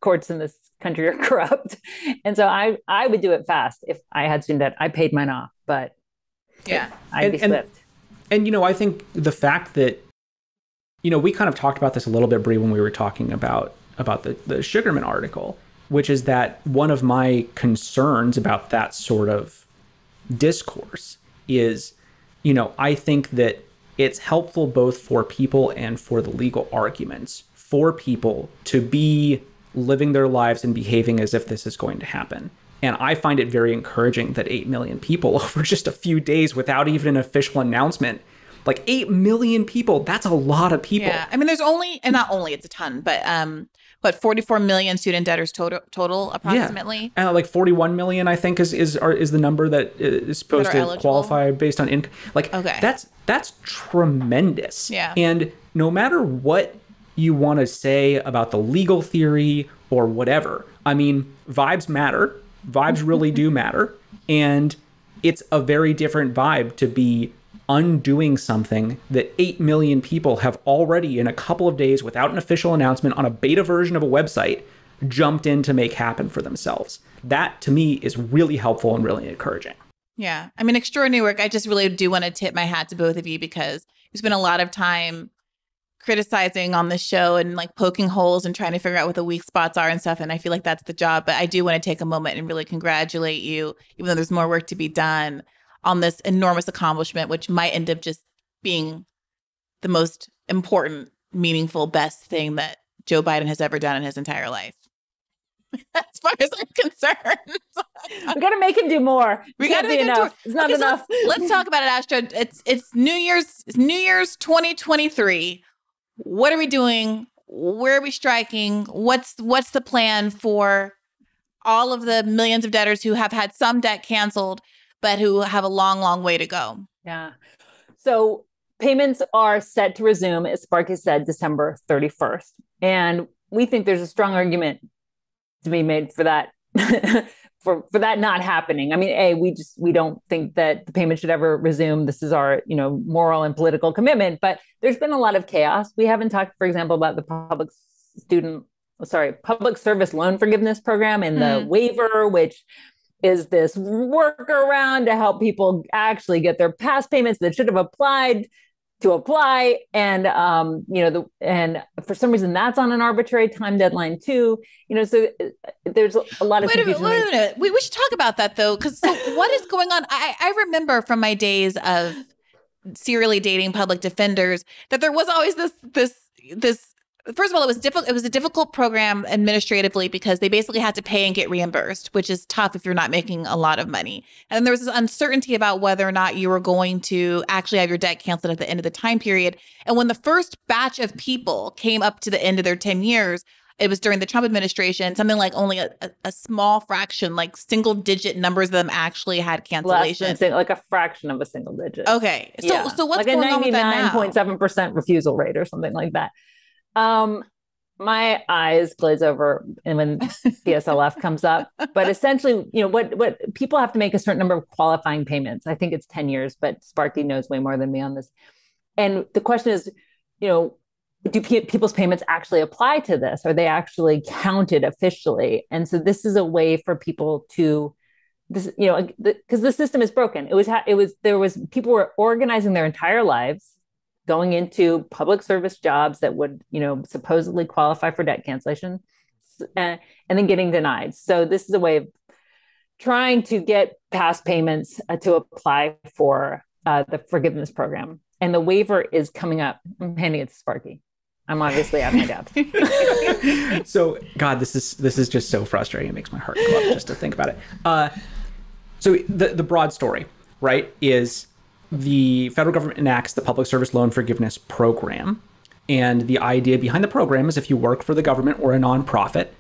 courts in this country are corrupt. And so I would do it fast if I had student debt. I paid mine off, but I'd be swift. And, I think the fact that, we kind of talked about this a little bit, Brie, when we were talking about the Sugarman article, which is that one of my concerns about that sort of discourse is, I think that it's helpful both for people and for the legal arguments for people to be living their lives and behaving as if this is going to happen. And I find it very encouraging that 8 million people over just a few days without even an official announcement, like 8 million people, that's a lot of people. Yeah. I mean, there's only, and not only, it's a ton, but 44 million student debtors total approximately. Yeah. Like 41 million, I think, is the number that is supposed to eligible. Qualify based on income. Like, okay. That's tremendous. Yeah. And no matter what you want to say about the legal theory or whatever, I mean, vibes matter. Vibes really do matter. And it's a very different vibe to be undoing something that 8 million people have already, in a couple of days, without an official announcement on a beta version of a website, jumped in to make happen for themselves. That, to me, is really helpful and really encouraging. Yeah. I mean, extraordinary work. I just really do want to tip my hat to both of you, because you spent a lot of time criticizing on the show and like poking holes and trying to figure out what the weak spots are and stuff. And I feel like that's the job. But I do want to take a moment and really congratulate you, even though there's more work to be done, on this enormous accomplishment, which might end up just being the most important, meaningful, best thing that Joe Biden has ever done in his entire life. As far as I'm concerned. We got to make him do more. We got to make enough. It's not enough. So let's talk about it, Astra. It's New Year's 2023. What are we doing? Where are we striking? What's the plan for all of the millions of debtors who have had some debt canceled, but who have a long, long way to go? Yeah. So payments are set to resume, as Sparky said, December 31st. And we think there's a strong argument to be made for that for that not happening. I mean, we don't think that the payment should ever resume. This is our, moral and political commitment, but there's been a lot of chaos. We haven't talked, for example, about the public service loan forgiveness program and the waiver, which is this workaround to help people actually get their past payments that should have applied to apply. And, and for some reason that's on an arbitrary time deadline too, so there's a lot of confusion. Wait a minute. We should talk about that though. Cause so what is going on? I remember from my days of serially dating public defenders that there was always this first of all, it was difficult. It was a difficult program administratively because they basically had to pay and get reimbursed, which is tough if you're not making a lot of money. And there was this uncertainty about whether or not you were going to actually have your debt canceled at the end of the time period. And when the first batch of people came up to the end of their 10 years, it was during the Trump administration, something like only a small fraction, like single digit numbers of them actually had cancellation. Like a fraction of a single digit. Okay. So what's going on with that now? 99.7% refusal rate or something like that. My eyes glaze over when PSLF comes up, but essentially, what people have to make a certain number of qualifying payments. I think it's 10 years, but Sparky knows way more than me on this. And the question is, do people's payments actually apply to this? Are they actually counted officially? And so this is a way for people to because the system is broken. People were organizing their entire lives, going into public service jobs that would, supposedly qualify for debt cancellation, and then getting denied. So this is a way of trying to get past payments to apply for the forgiveness program. And the waiver is coming up. I'm handing it to Sparky. I'm obviously out of my depth. So, God, this is just so frustrating. It makes my heart go up just to think about it. So the broad story, right, is the federal government enacts the Public Service Loan Forgiveness Program. And the idea behind the program is if you work for the government or a nonprofit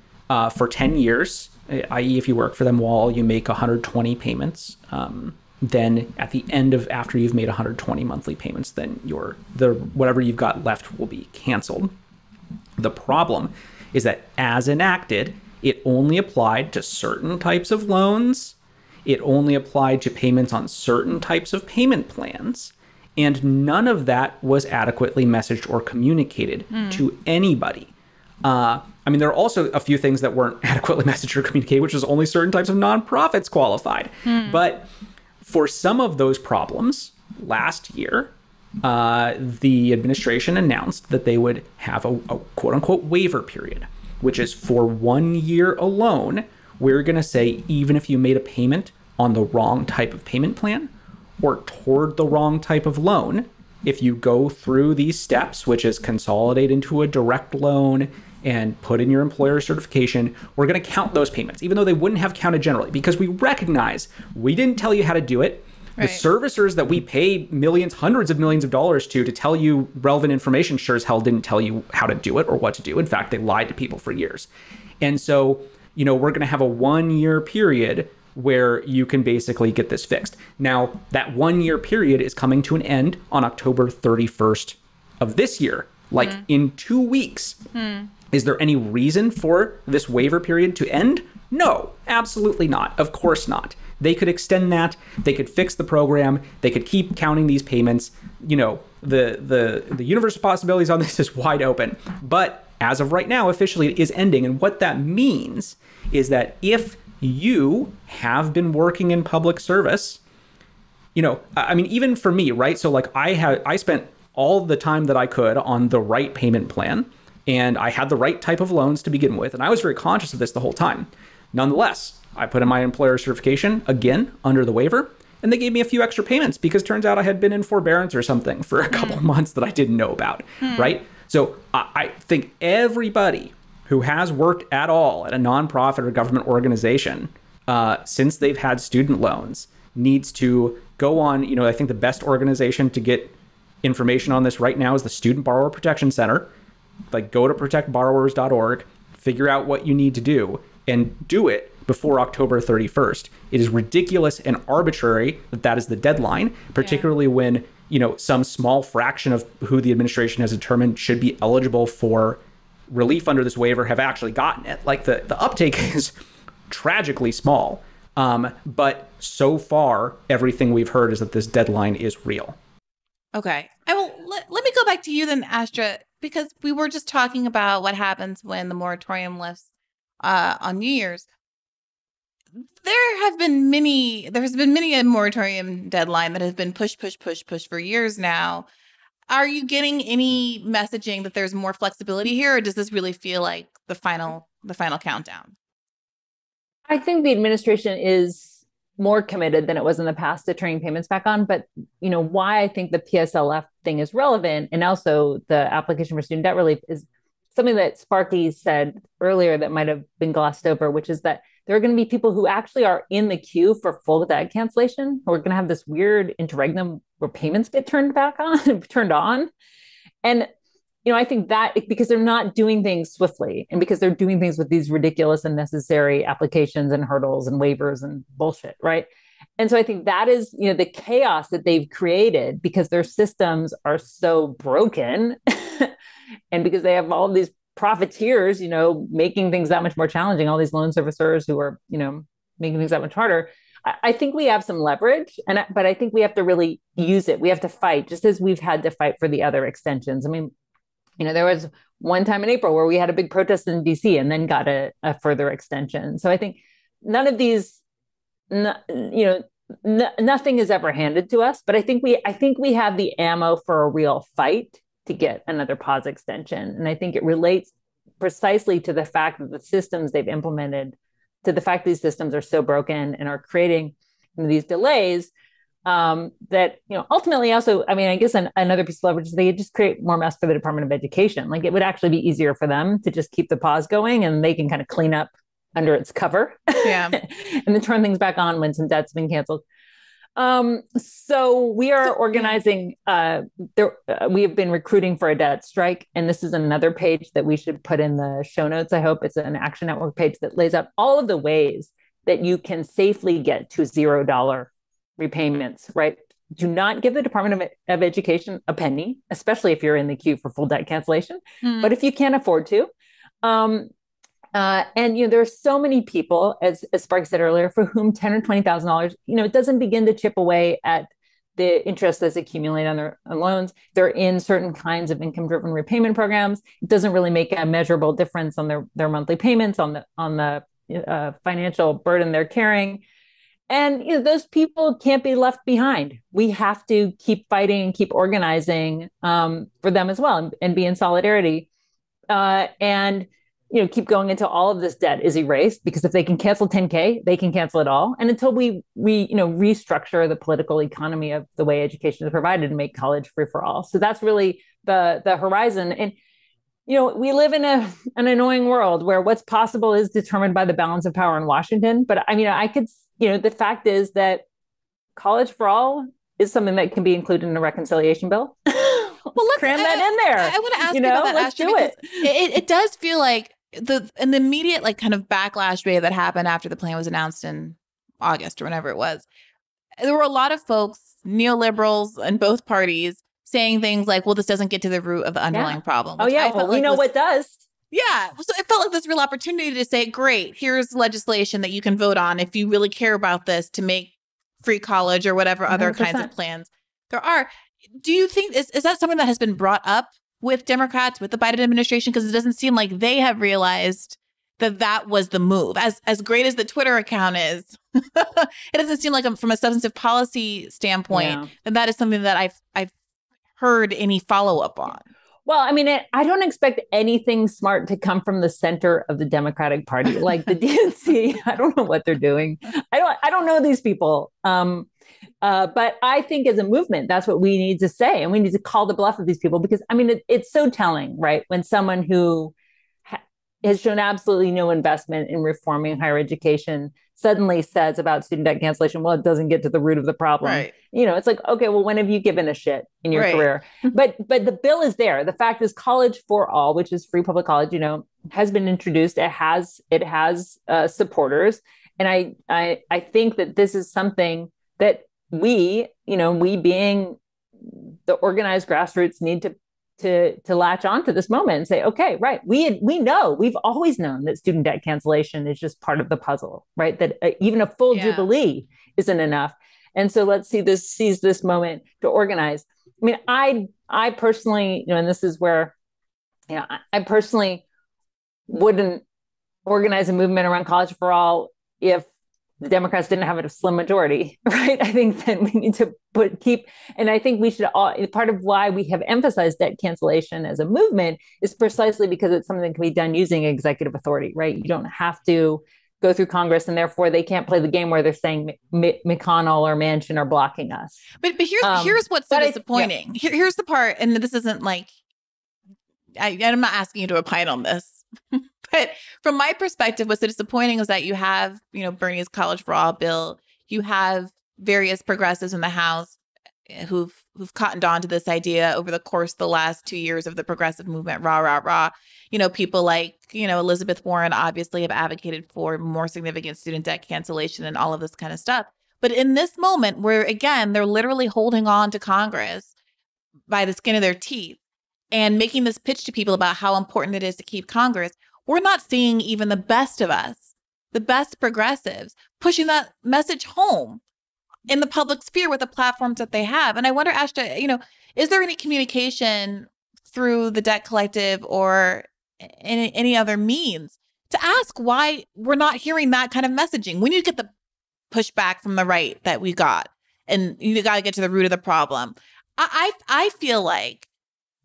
for 10 years, i.e. if you work for them while you make 120 payments, then at the end of after you've made 120 monthly payments, then whatever you've got left will be canceled. The problem is that as enacted, it only applied to certain types of loans. It only applied to payments on certain types of payment plans, and none of that was adequately messaged or communicated to anybody. There are also a few things that weren't adequately messaged or communicated, which was only certain types of nonprofits qualified. But for some of those problems, last year, the administration announced that they would have a quote-unquote waiver period, which is for 1 year alone. We're going to say even if you made a payment on the wrong type of payment plan or toward the wrong type of loan, if you go through these steps, which is consolidate into a direct loan and put in your employer certification, we're going to count those payments, even though they wouldn't have counted generally, because we recognize we didn't tell you how to do it. Right. The servicers that we pay millions, hundreds of millions of dollars to tell you relevant information sure as hell didn't tell you how to do it or what to do. In fact, they lied to people for years. And so, we're going to have a 1 year period where you can basically get this fixed. Now, that 1 year period is coming to an end on October 31st of this year, like in 2 weeks. Is there any reason for this waiver period to end? No, absolutely not. Of course not. They could extend that. They could fix the program. They could keep counting these payments. The universe of possibilities on this is wide open. But as of right now, officially it is ending. And what that means is that if you have been working in public service, even for me, right? So like I spent all the time that I could on the right payment plan, and I had the right type of loans to begin with. And I was very conscious of this the whole time. Nonetheless, I put in my employer certification again under the waiver, and they gave me a few extra payments because it turns out I had been in forbearance or something for a couple months that I didn't know about, right? So I think everybody who has worked at all at a nonprofit or government organization since they've had student loans needs to go on. I think the best organization to get information on this right now is the Student Borrower Protection Center. Like, go to protectborrowers.org, figure out what you need to do, and do it before October 31st. It is ridiculous and arbitrary that is the deadline, particularly when, some small fraction of who the administration has determined should be eligible for relief under this waiver have actually gotten it. Like the uptake is tragically small. But so far, everything we've heard is that this deadline is real. Okay. Let me go back to you then, Astra, because we were just talking about what happens when the moratorium lifts on New Year's. There has been many a moratorium deadline that has been pushed for years now. Are you getting any messaging that there's more flexibility here, or does this really feel like the final countdown? I think the administration is more committed than it was in the past to turning payments back on. But, why I think the PSLF thing is relevant, and also the application for student debt relief, is something that Sparky said earlier that might have been glossed over, which is that there are going to be people who actually are in the queue for full debt cancellation, who are going to have this weird interregnum where payments get turned on. And, I think that because they're not doing things swiftly, and because they're doing things with these ridiculous and necessary applications and hurdles and waivers and bullshit, right? And so I think that is, the chaos that they've created because their systems are so broken and because they have all of these profiteers, making things that much more challenging, all these loan servicers who are, making things that much harder. I think we have some leverage, but I think we have to really use it. We have to fight, just as we've had to fight for the other extensions. I mean, there was one time in April where we had a big protest in DC and then got a further extension. So I think none of these, nothing is ever handed to us, but I think we have the ammo for a real fight to get another pause extension. And I think it relates precisely to the fact that the systems they've implemented, to the fact these systems are so broken and are creating these delays that, ultimately also, I guess another piece of leverage is they just create more mess for the Department of Education. Like, it would actually be easier for them to just keep the pause going and they can kind of clean up under its cover. Yeah. And then turn things back on when some debt's been canceled. So we are organizing, we have been recruiting for a debt strike. And this is another page that we should put in the show notes. I hope it's an Action Network page that lays out all of the ways that you can safely get to $0 repayments, right? Do not give the Department of Education a penny, especially if you're in the queue for full debt cancellation. But if you can't afford to, and there are so many people, as Sparky said earlier, for whom $10,000 or $20,000, it doesn't begin to chip away at the interest that's accumulated on their loans. They're in certain kinds of income-driven repayment programs. It doesn't really make a measurable difference on their monthly payments, on the financial burden they're carrying. And those people can't be left behind. We have to keep fighting and keep organizing for them as well, and be in solidarity. And keep going until all of this debt is erased, because if they can cancel 10K, they can cancel it all. And until we restructure the political economy of the way education is provided and make college free for all. So that's really the horizon. And we live in an annoying world where what's possible is determined by the balance of power in Washington. But I could, the fact is that college for all is something that can be included in a reconciliation bill. Let's cram that in there. I want to ask you about that, let's Astra, do it. It does feel like the immediate kind of backlash wave that happened after the plan was announced in August or whenever it was. There were a lot of folks, neoliberals in both parties, saying things like, well, this doesn't get to the root of the underlying problem. Oh, yeah. Well, we know what does. Yeah. So it felt like this real opportunity to say, great, here's legislation that you can vote on if you really care about this, to make free college or whatever other 100%. Kinds of plans there are. Do you think, is that something that has been brought up with Democrats, with the Biden administration? Because it doesn't seem like they have realized that was the move. As great as the Twitter account is, it doesn't seem like from a substantive policy standpoint, that is something that I've heard any follow-up on. Well, I don't expect anything smart to come from the center of the Democratic Party, like the DNC. I don't know what they're doing. I don't know these people. But I think as a movement, that's what we need to say. And we need to call the bluff of these people, because it's so telling, right? When someone who has shown absolutely no investment in reforming higher education suddenly says about student debt cancellation, well, it doesn't get to the root of the problem. Right. It's like, okay, well, when have you given a shit in your career? But the bill is there. The fact is, college for all, which is free public college, has been introduced. It has supporters. And I think that this is something that we being the organized grassroots need to to latch on to this moment and say, okay, right, we've always known that student debt cancellation is just part of the puzzle, right? That even a full jubilee isn't enough. And so let's seize this moment to organize. I mean, I personally, and this is where, I personally wouldn't organize a movement around college for all if the Democrats didn't have a slim majority, right? I think that we need to and I think we should part of why we have emphasized debt cancellation as a movement is precisely because it's something that can be done using executive authority, right? You don't have to go through Congress, and therefore they can't play the game where they're saying McConnell or Manchin are blocking us. But here's what's so disappointing. Here's the part, and this isn't like, I'm not asking you to opine on this. But from my perspective, what's so disappointing is that you have, Bernie's College for All bill. You have various progressives in the House who've cottoned on to this idea over the course of the last 2 years of the progressive movement. Rah, rah, rah. People like, Elizabeth Warren obviously have advocated for more significant student debt cancellation and all of this kind of stuff. But in this moment where, again, they're literally holding on to Congress by the skin of their teeth and making this pitch to people about how important it is to keep Congress, we're not seeing even the best of us, the best progressives, pushing that message home in the public sphere with the platforms that they have. And I wonder, Astra, is there any communication through the Debt Collective or any other means to ask why we're not hearing that kind of messaging? We need to get the pushback from the right that we got, and you got to get to the root of the problem. I feel like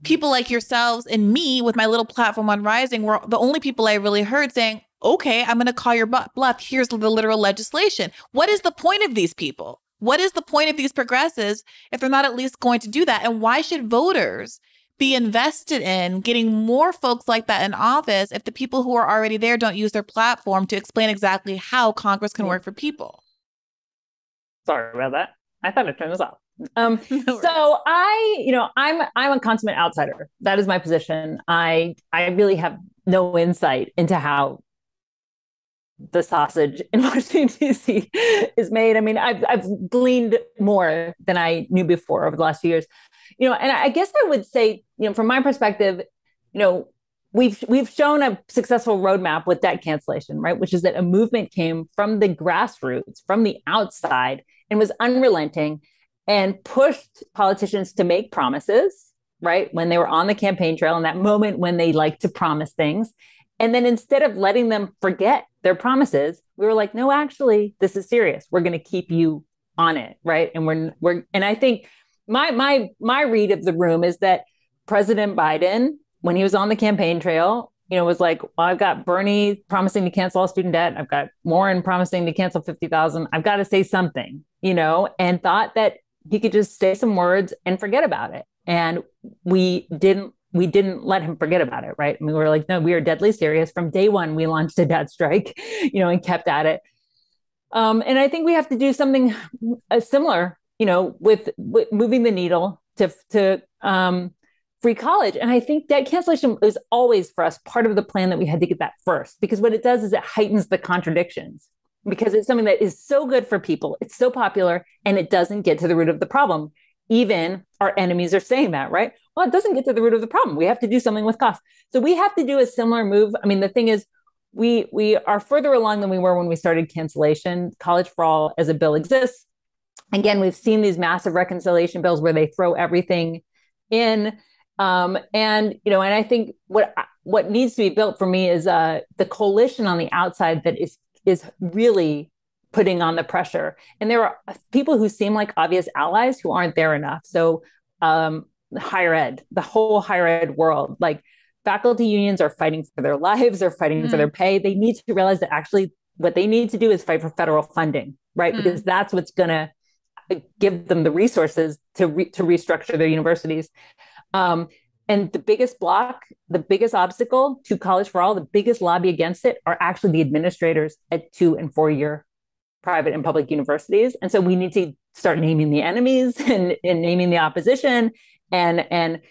people like yourselves and me with my little platform on Rising were the only people I really heard saying, okay, I'm going to call your bluff. Here's the literal legislation. What is the point of these people? What is the point of these progressives if they're not at least going to do that? And why should voters be invested in getting more folks like that in office if the people who are already there don't use their platform to explain exactly how Congress can work for people? Sorry about that. I thought I turned this off. So I'm a consummate outsider. That is my position. I really have no insight into how the sausage in Washington, D.C. is made. I mean, I've gleaned more than I knew before over the last few years. And I guess I would say, from my perspective, we've shown a successful roadmap with debt cancellation, right? Which is that a movement came from the grassroots, from the outside, and was unrelenting and pushed politicians to make promises, right? When they were on the campaign trail, in that moment when they like to promise things. And then instead of letting them forget their promises, we were like, no, actually, this is serious. We're going to keep you on it, right? And and I think my read of the room is that President Biden, when he was on the campaign trail, was like, well, I've got Bernie promising to cancel all student debt. I've got Warren promising to cancel 50,000. I've got to say something, and thought that he could just say some words and forget about it. And we didn't let him forget about it, right? I mean, we were like, no, we are deadly serious. From day one, we launched a debt strike, and kept at it. And I think we have to do something similar, with moving the needle to free college. And I think debt cancellation is always, for us, part of the plan that we had to get that first, because what it does is it heightens the contradictions, because it's something that is so good for people. It's so popular, and it doesn't get to the root of the problem. Even our enemies are saying that, right? Well, it doesn't get to the root of the problem. We have to do something with cost. So we have to do a similar move. I mean, the thing is, we are further along than we were when we started cancellation. College for All as a bill exists. Again, we've seen these massive reconciliation bills where they throw everything in. And I think what needs to be built for me is the coalition on the outside that is really putting on the pressure. And there are people who seem like obvious allies who aren't there enough. So higher ed, the whole higher ed world, like faculty unions are fighting for their lives, they're fighting for their pay. They need to realize that actually what they need to do is fight for federal funding, right? Because that's what's going to give them the resources to restructure their universities. And the biggest block, the biggest obstacle to College for All, the biggest lobby against it are actually the administrators at 2- and 4-year private and public universities. And so we need to start naming the enemies and naming the opposition and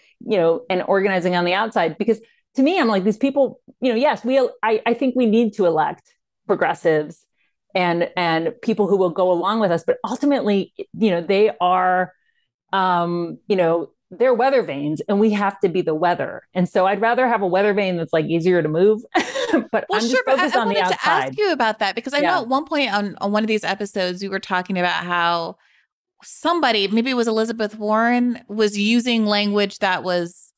organizing on the outside. Because to me, I'm like, these people, yes, I think we need to elect progressives and people who will go along with us. But ultimately, they are, they're weather vanes and we have to be the weather. And so I'd rather have a weather vane that's like easier to move, but I'm just focused on the outside. I wanted to ask you about that because I know at one point on one of these episodes, we were talking about how somebody, maybe it was Elizabeth Warren, was using language that was,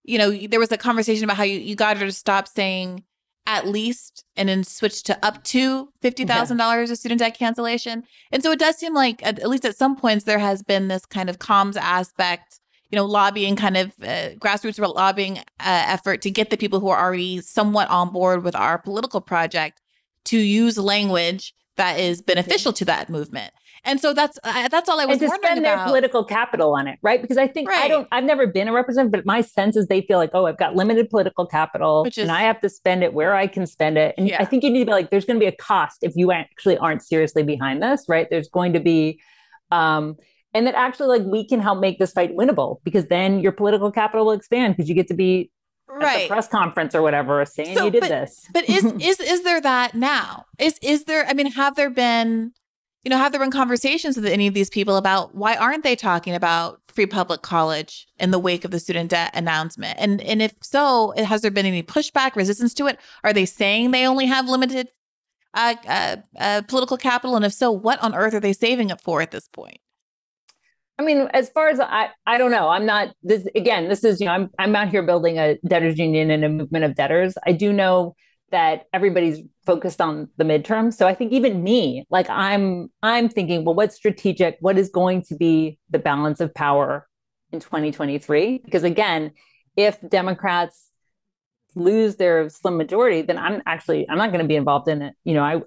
there was a conversation about how you got her to stop saying at least and then switch to up to $50,000 of student debt cancellation. And so it does seem like, at least at some points, there has been this kind of comms aspect, lobbying kind of grassroots lobbying effort to get the people who are already somewhat on board with our political project to use language that is beneficial to that movement. And so that's all I was wondering about. And to spend their political capital on it, right? Because I think I've never been a representative, but my sense is they feel like, I've got limited political capital and I have to spend it where I can spend it. And I think you need to be like, there's going to be a cost if you actually aren't seriously behind this, right? There's going to be, and that actually like we can help make this fight winnable because then your political capital will expand because you get to be at the press conference or whatever saying you did this. But is there that now? Is there, have there been conversations with any of these people about why aren't they talking about free public college in the wake of the student debt announcement? And if so, has there been any pushback, resistance to it? Are they saying they only have limited political capital? And if so, what on earth are they saving it for at this point? As far as I don't know. I'm not this again. This is, I'm out here building a debtors union and a movement of debtors. I do know that everybody's focused on the midterm. So I think even me, like I'm thinking, well, what's strategic? What is going to be the balance of power in 2023? Because again, if Democrats lose their slim majority, then I'm not going to be involved in it.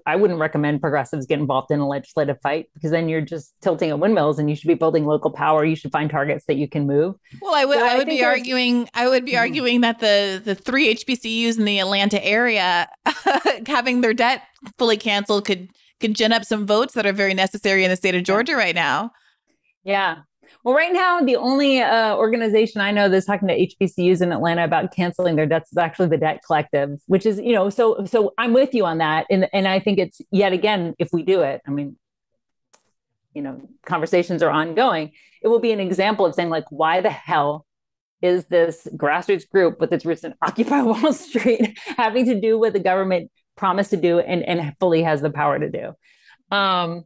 I wouldn't recommend progressives get involved in a legislative fight because then you're just tilting at windmills and you should be building local power. You should find targets that you can move. Well, I would be arguing that the 3 HBCUs in the Atlanta area having their debt fully canceled could gin up some votes that are very necessary in the state of Georgia right now. Yeah. Well, right now, the only organization I know that's talking to HBCUs in Atlanta about canceling their debts is actually the Debt Collective, which is, so I'm with you on that. And I think it's yet again, if we do it, conversations are ongoing. It will be an example of saying like, why the hell is this grassroots group with its roots in Occupy Wall Street having to do what the government promised to do and fully has the power to do? I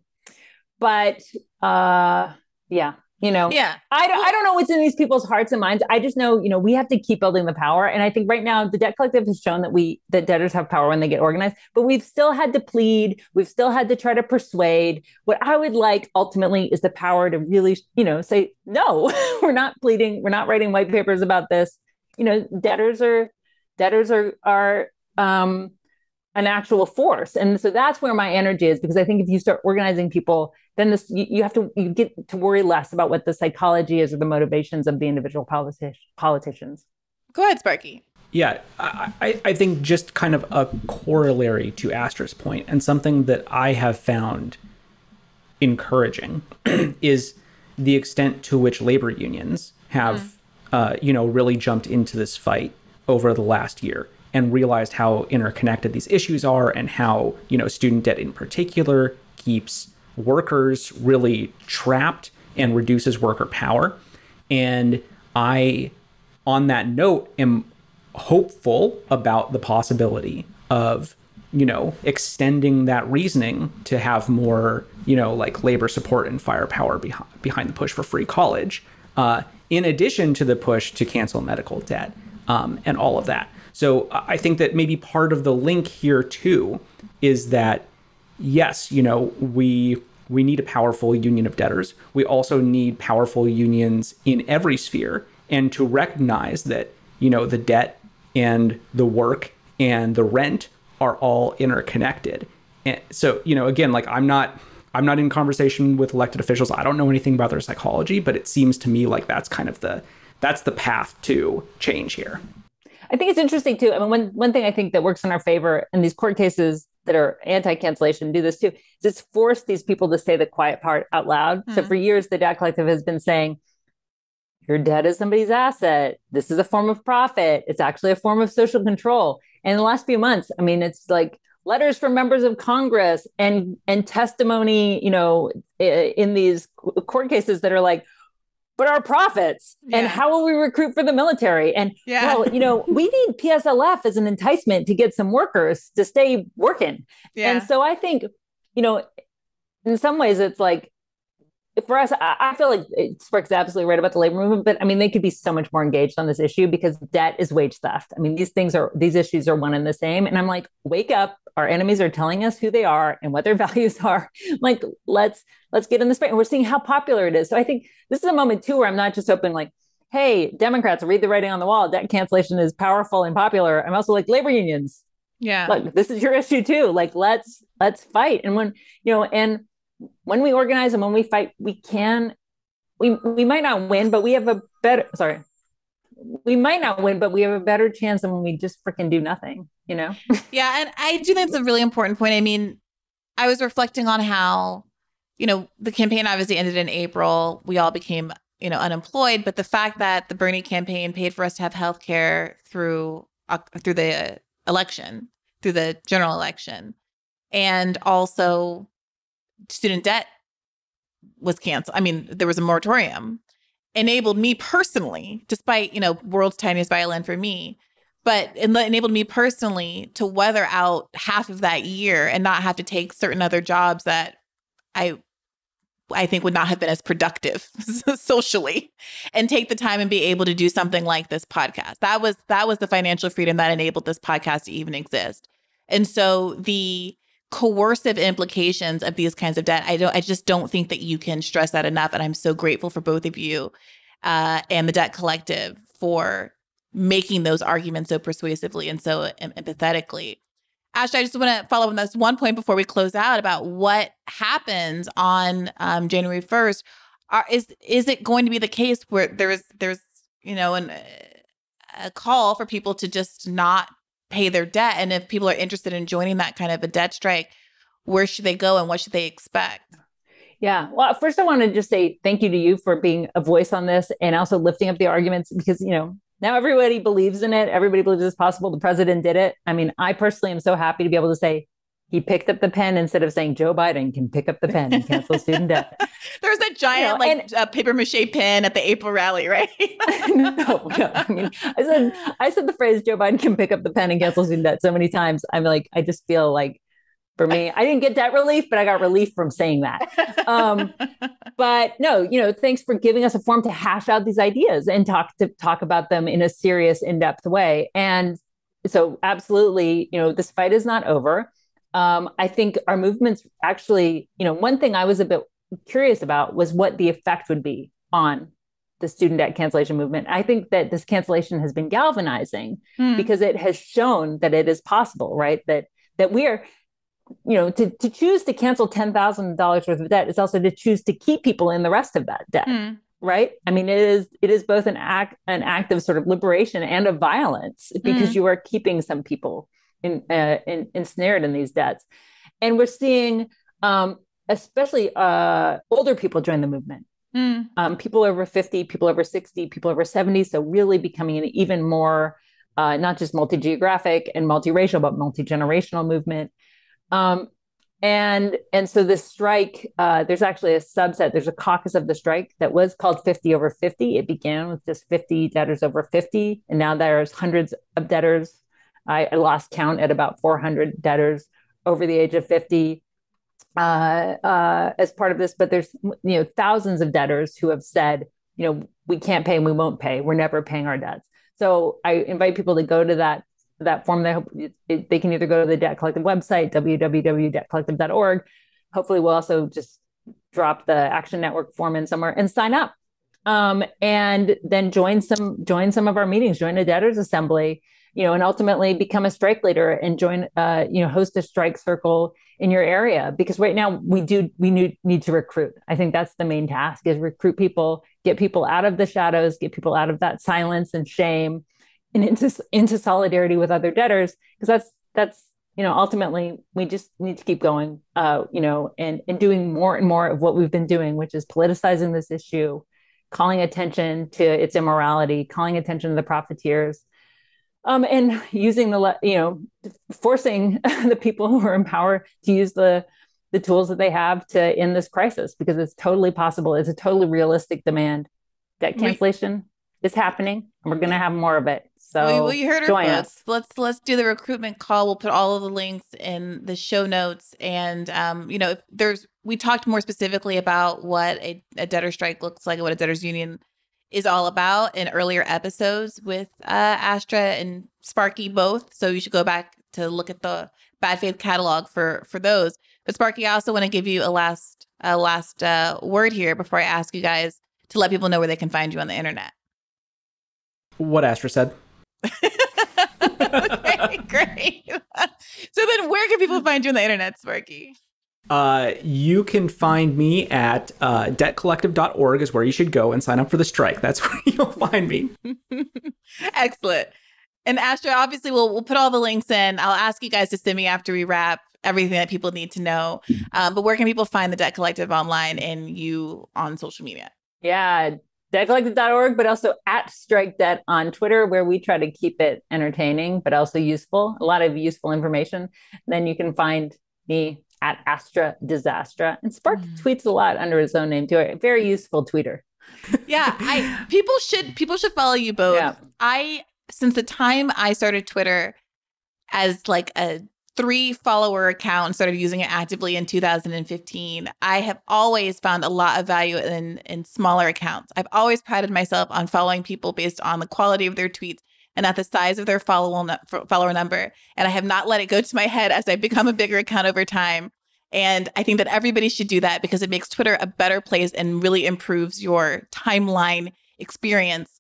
don't know what's in these people's hearts and minds. I just know, we have to keep building the power. And I think right now the Debt Collective has shown that debtors have power when they get organized, but we've still had to plead. We've still had to try to persuade. What I would like ultimately is the power to really, say, no, we're not pleading. We're not writing white papers about this. Debtors are an actual force. And so that's where my energy is, because I think if you start organizing people, then you get to worry less about what the psychology is or the motivations of the individual politicians. Go ahead, Sparky. Yeah, I think just kind of a corollary to Astra's point, and something that I have found encouraging is the extent to which labor unions have, really jumped into this fight over the last year and realized how interconnected these issues are and how, student debt in particular keeps workers really trapped and reduces worker power. And I, on that note, am hopeful about the possibility of, extending that reasoning to have more, like labor support and firepower behind the push for free college, in addition to the push to cancel medical debt and all of that. So I think that maybe part of the link here too is that, yes, we need a powerful union of debtors. We also need powerful unions in every sphere, and to recognize that, the debt and the work and the rent are all interconnected. And so, again, like I'm not in conversation with elected officials. I don't know anything about their psychology, but it seems to me like that's kind of that's the path to change here. I think it's interesting too. One thing I think that works in our favor in these court cases that are anti-cancellation do this too, is it's forced these people to say the quiet part out loud. So for years, the Debt Collective has been saying, your debt is somebody's asset. This is a form of profit. It's actually a form of social control. And in the last few months, it's like letters from members of Congress and testimony, in these court cases that are like, but our profits and how will we recruit for the military? And well, we need PSLF as an enticement to get some workers to stay working. And so I think, in some ways it's like, for us, I feel like Spark's absolutely right about the labor movement, but I mean, they could be so much more engaged on this issue because debt is wage theft. I mean, these issues are one and the same. And I'm like, wake up. Our enemies are telling us who they are and what their values are. I'm like, let's get in this fight. And we're seeing how popular it is. So I think this is a moment too, where I'm not just open like, hey, Democrats, read the writing on the wall. Debt cancellation is powerful and popular. I'm also like, labor unions. Yeah. Look, this is your issue too. Like, let's fight. And when we organize and when we fight, we might not win, but we have a better chance than when we just freaking do nothing, Yeah. And I do think it's a really important point. I mean, I was reflecting on how, the campaign obviously ended in April. We all became, unemployed, but the fact that the Bernie campaign paid for us to have healthcare through the election, through the general election, and also student debt was canceled. I mean, there was a moratorium, enabled me personally, despite, world's tiniest violin for me, but it enabled me personally to weather out half of that year and not have to take certain other jobs that I think would not have been as productive socially, and take the time and be able to do something like this podcast. That was the financial freedom that enabled this podcast to even exist. And so the coercive implications of these kinds of debt, I just don't think that you can stress that enough. And I'm so grateful for both of you and the Debt Collective for making those arguments so persuasively and so empathetically. Astra, I just want to follow up on this one point before we close out about what happens on January 1st. Is it going to be the case where there's a call for people to just not pay their debt? And if people are interested in joining that kind of a debt strike, where should they go and what should they expect? Yeah. Well, first I want to just say thank you to you for being a voice on this and also lifting up the arguments because, now everybody believes in it. Everybody believes it's possible. The president did it. I mean, I personally am so happy to be able to say he picked up the pen instead of saying Joe Biden can pick up the pen and cancel student debt. There's that giant paper mache pen at the April rally, right? No. I mean, I said the phrase Joe Biden can pick up the pen and cancel student debt so many times. I'm like, I just feel like for me, I didn't get debt relief, but I got relief from saying that. But no, thanks for giving us a forum to hash out these ideas and talk about them in a serious, in-depth way. And so absolutely, this fight is not over. I think our movement's actually, one thing I was a bit curious about was what the effect would be on the student debt cancellation movement. I think that this cancellation has been galvanizing because it has shown that it is possible, right? That we are, to choose to cancel $10,000 worth of debt is also to choose to keep people in the rest of that debt, right? I mean, it is both an act of sort of liberation and of violence because you are keeping some people ensnared in these debts. And we're seeing, especially older people join the movement. People over 50, people over 60, people over 70. So really becoming an even more, not just multi-geographic and multiracial, but multi-generational movement. And so this strike, there's actually a subset, there's a caucus of the strike that was called 50 over 50. It began with just 50 debtors over 50. And now there's hundreds of debtors. I lost count at about 400 debtors over the age of 50 as part of this. But there's, thousands of debtors who have said, we can't pay and we won't pay. We're never paying our debts. So I invite people to go to that form. They can either go to the Debt Collective website, www.debtcollective.org. Hopefully we'll also just drop the Action Network form in somewhere and sign up. And then join some of our meetings, join a debtors assembly, and ultimately become a strike leader and join, host a strike circle in your area. Because right now we need to recruit. I think that's the main task is recruit people, get people out of the shadows, get people out of that silence and shame and into solidarity with other debtors. Because that's ultimately we just need to keep going, and doing more and more of what we've been doing, which is politicizing this issue, calling attention to its immorality, calling attention to the profiteers, and using forcing the people who are in power to use the tools that they have to end this crisis, because it's totally possible. It's a totally realistic demand Debt cancellation is happening, and we're going to have more of it. So well, you heard her, folks. Let's do the recruitment call. We'll put all of the links in the show notes. And, if we talked more specifically about what a debtor strike looks like and what a debtors union is all about in earlier episodes with Astra and Sparky both. So you should go back to look at the Bad Faith catalog for those. But Sparky, I also want to give you a last word here before I ask you guys to let people know where they can find you on the internet. What Astra said. Okay, great. So then where can people find you on the internet, Sparky? You can find me at debtcollective.org is where you should go and sign up for the strike. That's where you'll find me. Excellent. And Astra, obviously, we'll put all the links in. I'll ask you guys to send me after we wrap everything that people need to know. But where can people find the Debt Collective online and you on social media? Yeah, debtcollective.org, but also at Strike Debt on Twitter, where we try to keep it entertaining, but also useful. A lot of useful information. And then you can find me at Astra Disastra. And Sparky tweets a lot under his own name too. A very useful tweeter. Yeah, people should follow you both. Yeah. Since the time I started Twitter as like a 3-follower account and started using it actively in 2015, I have always found a lot of value in smaller accounts. I've always prided myself on following people based on the quality of their tweets and not the size of their follower number. And I have not let it go to my head as I've become a bigger account over time. And I think that everybody should do that because it makes Twitter a better place and really improves your timeline experience.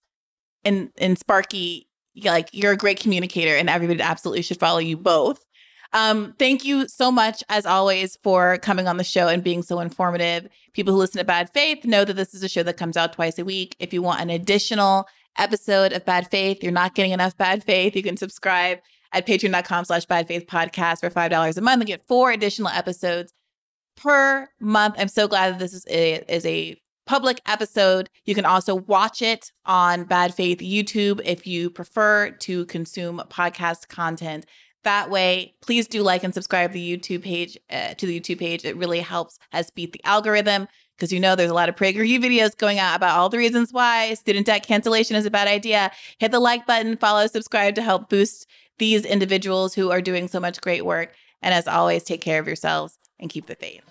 And Sparky, like, you're a great communicator and everybody absolutely should follow you both. Thank you so much, as always, for coming on the show and being so informative. People who listen to Bad Faith know that this is a show that comes out twice a week. If you want an additional episode of Bad Faith, you're not getting enough Bad Faith, you can subscribe at patreon.com/badfaithpodcast for $5 a month and get 4 additional episodes per month. I'm so glad that this is a public episode. You can also watch it on Bad Faith YouTube if you prefer to consume podcast content that way. Please do like and subscribe to the YouTube page. It really helps us beat the algorithm because there's a lot of PragerU videos going out about all the reasons why student debt cancellation is a bad idea. Hit the like button, follow, subscribe to help boost these individuals who are doing so much great work. And as always, take care of yourselves and keep the faith.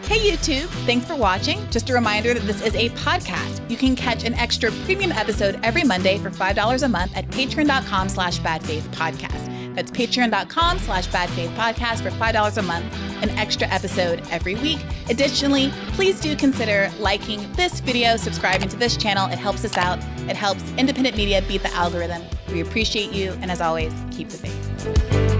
Hey YouTube, thanks for watching. Just a reminder that this is a podcast. You can catch an extra premium episode every Monday for $5 a month at patreon.com/badfaithpodcast. That's patreon.com/badfaithpodcast for $5 a month, an extra episode every week. Additionally, please do consider liking this video, subscribing to this channel. It helps us out. It helps independent media beat the algorithm. We appreciate you. And as always, keep the faith.